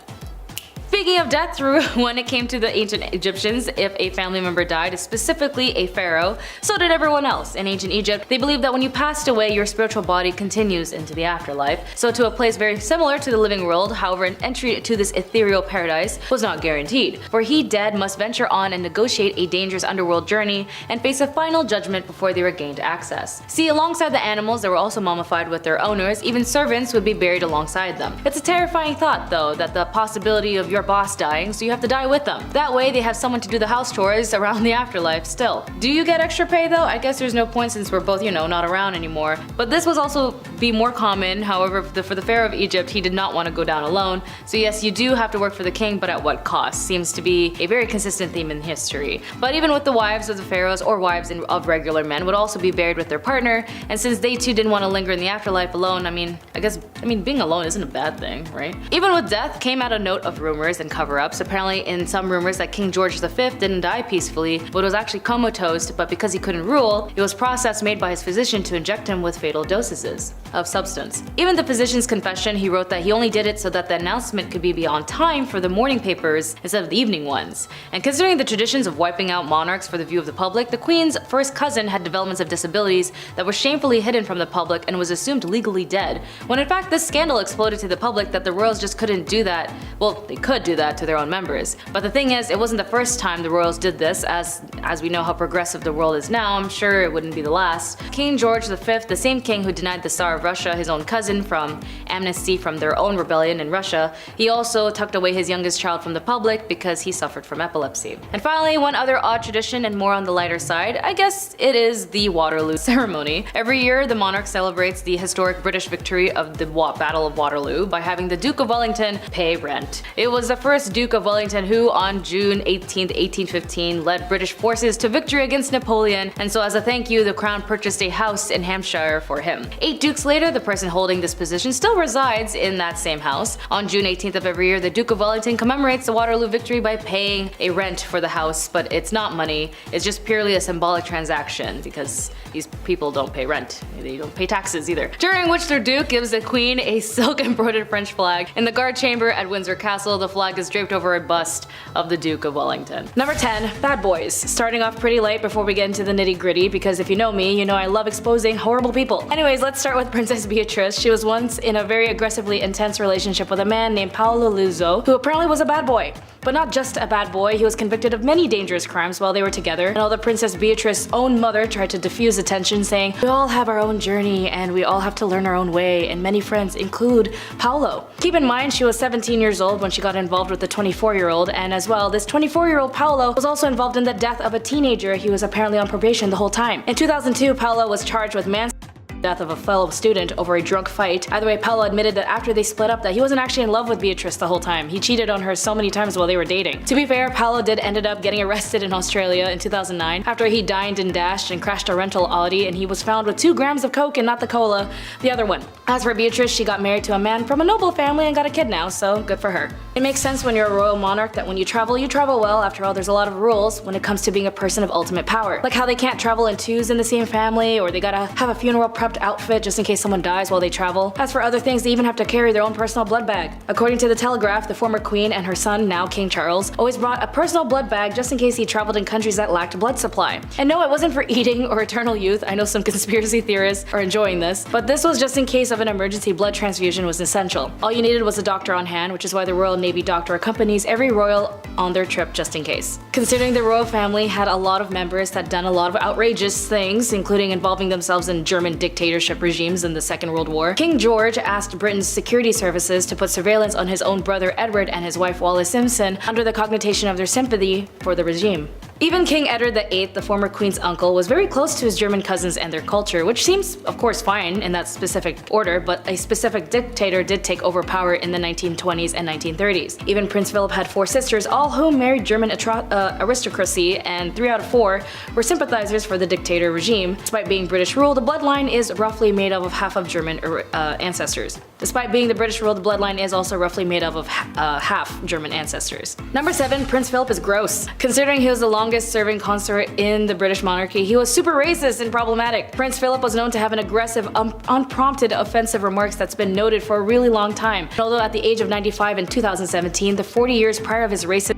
Speaking of death, when it came to the ancient Egyptians, if a family member died, specifically a pharaoh, so did everyone else. In ancient Egypt, they believed that when you passed away, your spiritual body continues into the afterlife, so to a place very similar to the living world. However, an entry to this ethereal paradise was not guaranteed, for he dead must venture on and negotiate a dangerous underworld journey and face a final judgment before they regained access. See, alongside the animals that were also mummified with their owners, even servants would be buried alongside them. It's a terrifying thought, though, that the possibility of your boss dying, so you have to die with them. That way they have someone to do the house chores around the afterlife still. Do you get extra pay though? I guess there's no point since we're both, not around anymore. But this was also be more common. However, for the Pharaoh of Egypt, he did not want to go down alone. So yes, you do have to work for the king, but at what cost? Seems to be a very consistent theme in history. But even with the wives of the pharaohs or wives of regular men would also be buried with their partner, and since they too didn't want to linger in the afterlife alone, I guess being alone isn't a bad thing, right? Even with death came out a note of rumors and cover-ups. Apparently in some rumors that King George V didn't die peacefully, but was actually comatose, but because he couldn't rule, it was process made by his physician to inject him with fatal doses of substance. Even the physician's confession, he wrote that he only did it so that the announcement could be on time for the morning papers instead of the evening ones. And considering the traditions of wiping out monarchs for the view of the public, the Queen's first cousin had developments of disabilities that were shamefully hidden from the public and was assumed legally dead, when in fact this scandal exploded to the public that the royals just couldn't do that. Well, they could do that to their own members. But the thing is, it wasn't the first time the royals did this, as we know how progressive the world is now, I'm sure it wouldn't be the last. King George V, the same king who denied the Tsar of Russia, his own cousin, from amnesty from their own rebellion in Russia, he also tucked away his youngest child from the public because he suffered from epilepsy. And finally, one other odd tradition and more on the lighter side, I guess it is the Waterloo ceremony. Every year, the monarch celebrates the historic British victory of the Battle of Waterloo by having the Duke of Wellington pay rent. It was the first Duke of Wellington who, on June 18, 1815, led British forces to victory against Napoleon, and so as a thank you, the crown purchased a house in Hampshire for him. 8 dukes later, the person holding this position still resides in that same house. On June 18th of every year, the Duke of Wellington commemorates the Waterloo victory by paying a rent for the house, but it's not money, it's just purely a symbolic transaction because these people don't pay rent. They don't pay taxes either. During which the Duke gives the Queen a silk embroidered French flag. In the guard chamber at Windsor Castle, the flag is draped over a bust of the Duke of Wellington. Number 10, bad boys. Starting off pretty light before we get into the nitty gritty, because if you know me, you know I love exposing horrible people. Anyways, let's start with Princess Beatrice. She was once in a very aggressively intense relationship with a man named Paolo Luzzo, who apparently was a bad boy. But not just a bad boy, he was convicted of many dangerous crimes while they were together, and although Princess Beatrice's own mother tried to diffuse the tension, saying, "We all have our own journey and we all have to learn our own way, and many friends include Paolo." Keep in mind, she was 17 years old when she got involved with the 24-year-old, and as well, this 24-year-old Paolo was also involved in the death of a teenager. He was apparently on probation the whole time. In 2002, Paolo was charged with manslaughter, death of a fellow student over a drunk fight. Either way, Paolo admitted that after they split up that he wasn't actually in love with Beatrice the whole time. He cheated on her so many times while they were dating. To be fair, Paolo did ended up getting arrested in Australia in 2009 after he dined and dashed and crashed a rental Audi, and he was found with 2 grams of coke and not the cola, the other one. As for Beatrice, she got married to a man from a noble family and got a kid now, so good for her. It makes sense when you're a royal monarch that when you travel well. After all, there's a lot of rules when it comes to being a person of ultimate power. Like how they can't travel in twos in the same family, or they gotta have a funeral prepped outfit just in case someone dies while they travel. As for other things, they even have to carry their own personal blood bag. According to the Telegraph, the former queen and her son, now King Charles, always brought a personal blood bag just in case he traveled in countries that lacked blood supply. And no, it wasn't for eating or eternal youth. I know some conspiracy theorists are enjoying this, but this was just in case of an emergency blood transfusion was essential. All you needed was a doctor on hand, which is why the Royal Navy doctor accompanies every royal on their trip just in case. Considering the royal family had a lot of members that done a lot of outrageous things, including involving themselves in German dictatorship regimes in the Second World War, King George asked Britain's security services to put surveillance on his own brother Edward and his wife Wallis Simpson under the cognition of their sympathy for the regime. Even King Edward VIII, the former queen's uncle, was very close to his German cousins and their culture, which seems, of course, fine in that specific order, but a specific dictator did take over power in the 1920s and 1930s. Even Prince Philip had 4 sisters, all whom married German aristocracy, and 3 out of 4 were sympathizers for the dictator regime. Despite being British rule, the bloodline is roughly made up of half of German ancestors. Despite being the British rule, the bloodline is also roughly made up of half German ancestors. Number 7, Prince Philip is gross. Considering he was the longest serving consort in the British monarchy, he was super racist and problematic. Prince Philip was known to have an aggressive, unprompted, offensive remarks that's been noted for a really long time. And although at the age of 95 in 2017, the 40 years prior of his racist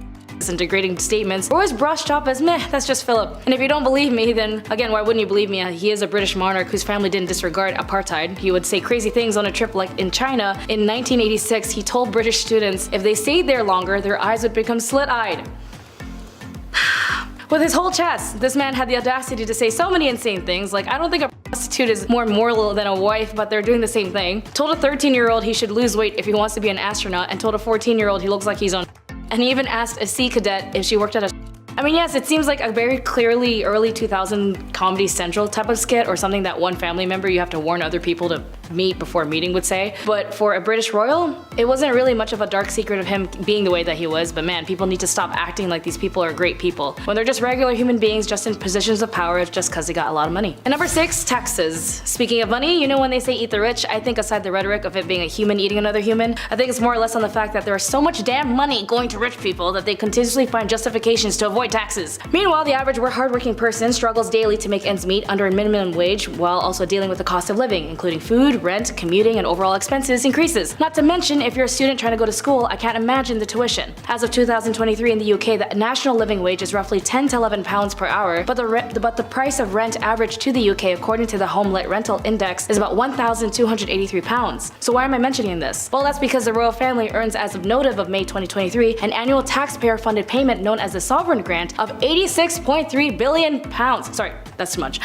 and degrading statements were always brushed off as meh, that's just Philip. And if you don't believe me, then again, why wouldn't you believe me? He is a British monarch whose family didn't disregard apartheid. He would say crazy things on a trip, like in China in 1986, he told British students if they stayed there longer, their eyes would become slit-eyed. With his whole chest, this man had the audacity to say so many insane things, like I don't think a prostitute is more moral than a wife, but they're doing the same thing. Told a 13-year-old he should lose weight if he wants to be an astronaut, and told a 14-year-old he looks like he's on. And he even asked a sea cadet if she worked at a. I mean, yes, it seems like a very clearly early 2000 Comedy Central type of skit, or something that one family member you have to warn other people to meet before meeting would say. But for a British royal, it wasn't really much of a dark secret of him being the way that he was, but man, people need to stop acting like these people are great people when they're just regular human beings just in positions of power just because they got a lot of money. And number 6, taxes. Speaking of money, you know when they say eat the rich, I think aside the rhetoric of it being a human eating another human, I think it's more or less on the fact that there is so much damn money going to rich people that they continuously find justifications to avoid taxes. Meanwhile, the average hardworking person struggles daily to make ends meet under a minimum wage while also dealing with the cost of living, including food, rent, commuting, and overall expenses increases. Not to mention, if you're a student trying to go to school, I can't imagine the tuition. As of 2023 in the UK, the national living wage is roughly 10 to 11 pounds per hour, but the price of rent average to the UK according to the Home Let Rental Index is about £1,283. So why am I mentioning this? Well, that's because the royal family earns, as of notive of May 2023, an annual taxpayer-funded payment known as the Sovereign Grant of £86.3 billion. Sorry, that's too much.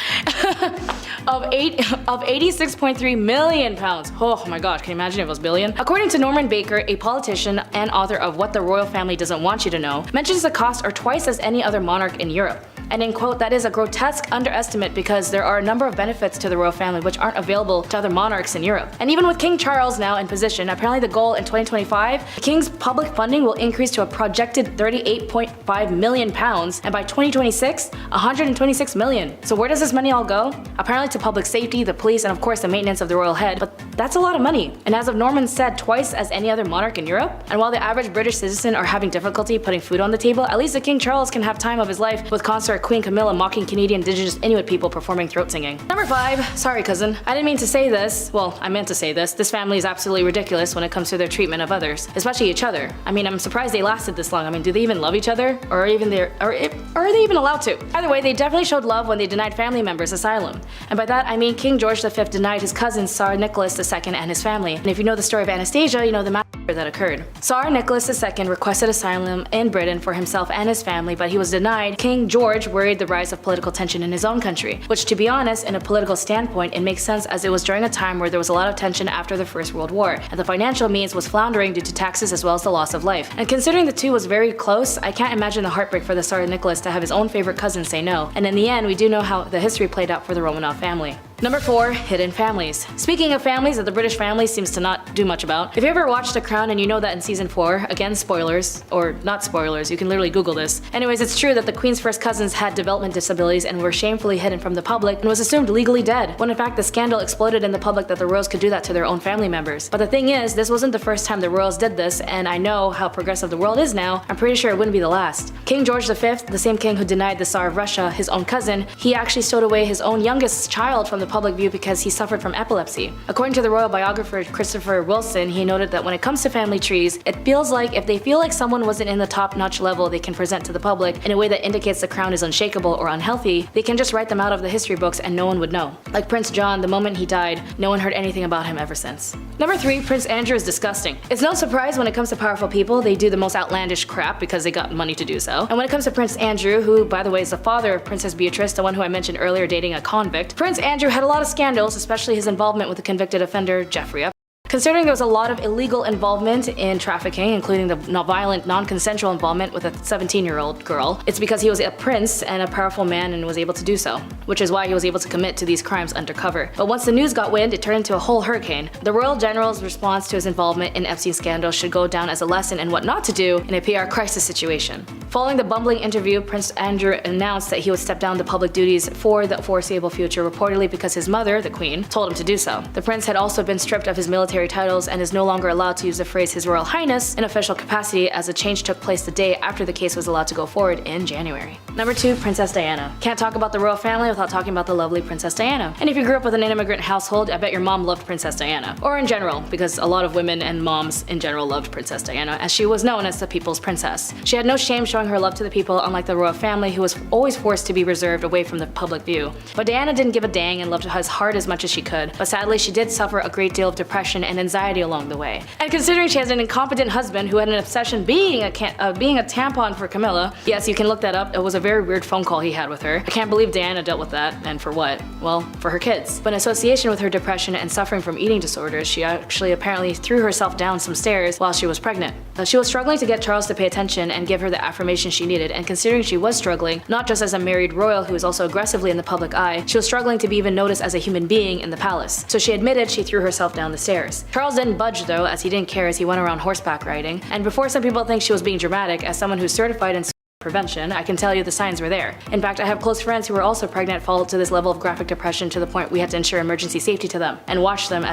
of 86.3 million pounds. Oh my gosh, can you imagine if it was billion? According to Norman Baker, a politician and author of What the Royal Family Doesn't Want You to Know, mentions the costs are twice as any other monarch in Europe. And in quote, that is a grotesque underestimate because there are a number of benefits to the royal family which aren't available to other monarchs in Europe. And even with King Charles now in position, apparently the goal in 2025, the King's public funding will increase to a projected £38.5 million, and by 2026, £126 million. So where does this money all go? Apparently to public safety, the police, and of course the maintenance of the royal head, but that's a lot of money. And as of Norman said, twice as any other monarch in Europe. And while the average British citizen are having difficulty putting food on the table, at least the King Charles can have time of his life with consort Queen Camilla mocking Canadian Indigenous Inuit people performing throat singing. Number 5, sorry cousin, I didn't mean to say this. Well, I meant to say this. This family is absolutely ridiculous when it comes to their treatment of others, especially each other. I mean, I'm surprised they lasted this long. I mean, do they even love each other? Or are they even allowed to? Either way, they definitely showed love when they denied family members asylum. And by that, I mean King George V denied his cousin Tsar Nicholas II and his family. And if you know the story of Anastasia, you know the massacre that occurred. Tsar Nicholas II requested asylum in Britain for himself and his family, but he was denied. King George worried the rise of political tension in his own country, which to be honest, in a political standpoint, it makes sense as it was during a time where there was a lot of tension after the First World War, and the financial means was floundering due to taxes as well as the loss of life. And considering the two was very close, I can't imagine the heartbreak for the Tsar Nicholas to have his own favorite cousin say no. And in the end, we do know how the history played out for the Romanov family. Number 4, hidden families. Speaking of families that the British family seems to not do much about, if you ever watched The Crown and you know that in season 4, again spoilers, or not spoilers, you can literally Google this. Anyways, it's true that the Queen's first cousins had development disabilities and were shamefully hidden from the public and was assumed legally dead, when in fact the scandal exploded in the public that the royals could do that to their own family members. But the thing is, this wasn't the first time the royals did this, and I know how progressive the world is now, I'm pretty sure it wouldn't be the last. King George V, the same king who denied the Tsar of Russia, his own cousin, he actually stowed away his own youngest child from the public view because he suffered from epilepsy. According to the royal biographer Christopher Wilson, he noted that when it comes to family trees, it feels like if they feel like someone wasn't in the top-notch level they can present to the public in a way that indicates the crown is unshakable or unhealthy, they can just write them out of the history books and no one would know. Like Prince John, the moment he died, no one heard anything about him ever since. Number 3, Prince Andrew is disgusting. It's no surprise when it comes to powerful people, they do the most outlandish crap because they got money to do so. And when it comes to Prince Andrew, who by the way is the father of Princess Beatrice, the one who I mentioned earlier dating a convict, Prince Andrew had a lot of scandals, especially his involvement with the convicted offender Jeffrey Epstein. Considering there was a lot of illegal involvement in trafficking, including the violent, non-consensual involvement with a 17-year-old girl, it's because he was a prince and a powerful man and was able to do so, which is why he was able to commit to these crimes undercover. But once the news got wind, it turned into a whole hurricane. The royal general's response to his involvement in Epstein's scandal should go down as a lesson in what not to do in a PR crisis situation. Following the bumbling interview, Prince Andrew announced that he would step down the public duties for the foreseeable future, reportedly because his mother, the Queen, told him to do so. The prince had also been stripped of his military titles and is no longer allowed to use the phrase His Royal Highness in official capacity, as the change took place the day after the case was allowed to go forward in January. Number 2, Princess Diana. Can't talk about the royal family without talking about the lovely Princess Diana. And if you grew up with an immigrant household, I bet your mom loved Princess Diana. Or in general, because a lot of women and moms in general loved Princess Diana, as she was known as the people's princess. She had no shame showing her love to the people, unlike the royal family, who was always forced to be reserved away from the public view. But Diana didn't give a dang and loved his heart as much as she could, but sadly she did suffer a great deal of depression and anxiety along the way. And considering she has an incompetent husband who had an obsession being a tampon for Camilla, yes, you can look that up, it was a very weird phone call he had with her. I can't believe Diana dealt with that, and for what? Well, for her kids. But in association with her depression and suffering from eating disorders, she actually apparently threw herself down some stairs while she was pregnant. She was struggling to get Charles to pay attention and give her the affirmation she needed, and considering she was struggling, not just as a married royal who is also aggressively in the public eye, she was struggling to be even noticed as a human being in the palace. So she admitted she threw herself down the stairs. Charles didn't budge though, as he didn't care, as he went around horseback riding. And before some people think she was being dramatic, as someone who's certified in prevention, I can tell you the signs were there. In fact, I have close friends who were also pregnant fall to this level of graphic depression to the point we had to ensure emergency safety to them and watch them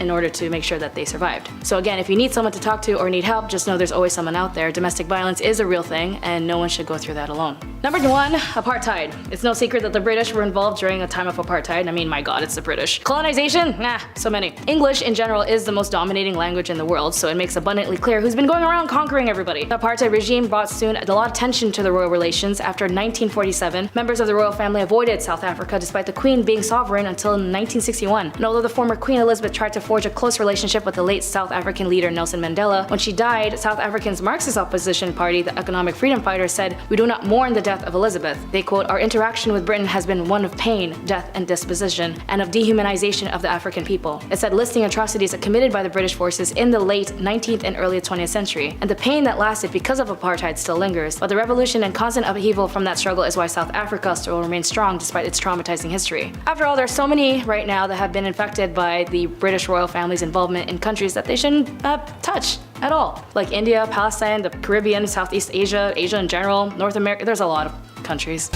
in order to make sure that they survived. So again, if you need someone to talk to or need help, just know there's always someone out there. Domestic violence is a real thing and no one should go through that alone. Number 1, apartheid. It's no secret that the British were involved during a time of apartheid. I mean, my god, it's the British. Colonization? Nah, so many. English in general is the most dominating language in the world, so it makes abundantly clear who's been going around conquering everybody. The apartheid regime brought soon a lot of tension to the royal relations. After 1947, members of the royal family avoided South Africa despite the Queen being sovereign until 1961. And although the former Queen Elizabeth tried to forge a close relationship with the late South African leader Nelson Mandela, when she died, South Africa's Marxist opposition party, the Economic Freedom Fighters, said, "We do not mourn the death of Elizabeth." They quote, "Our interaction with Britain has been one of pain, death, and dispossession, and of dehumanization of the African people." It said listing atrocities committed by the British forces in the late 19th and early 20th century, and the pain that lasted because of apartheid still lingers, but the revolution and constant upheaval from that struggle is why South Africa still remains strong despite its traumatizing history. After all, there's so many right now that have been infected by the British royal family's involvement in countries that they shouldn't touch at all. Like India, Palestine, the Caribbean, Southeast Asia, Asia in general, North America, there's a lot of countries.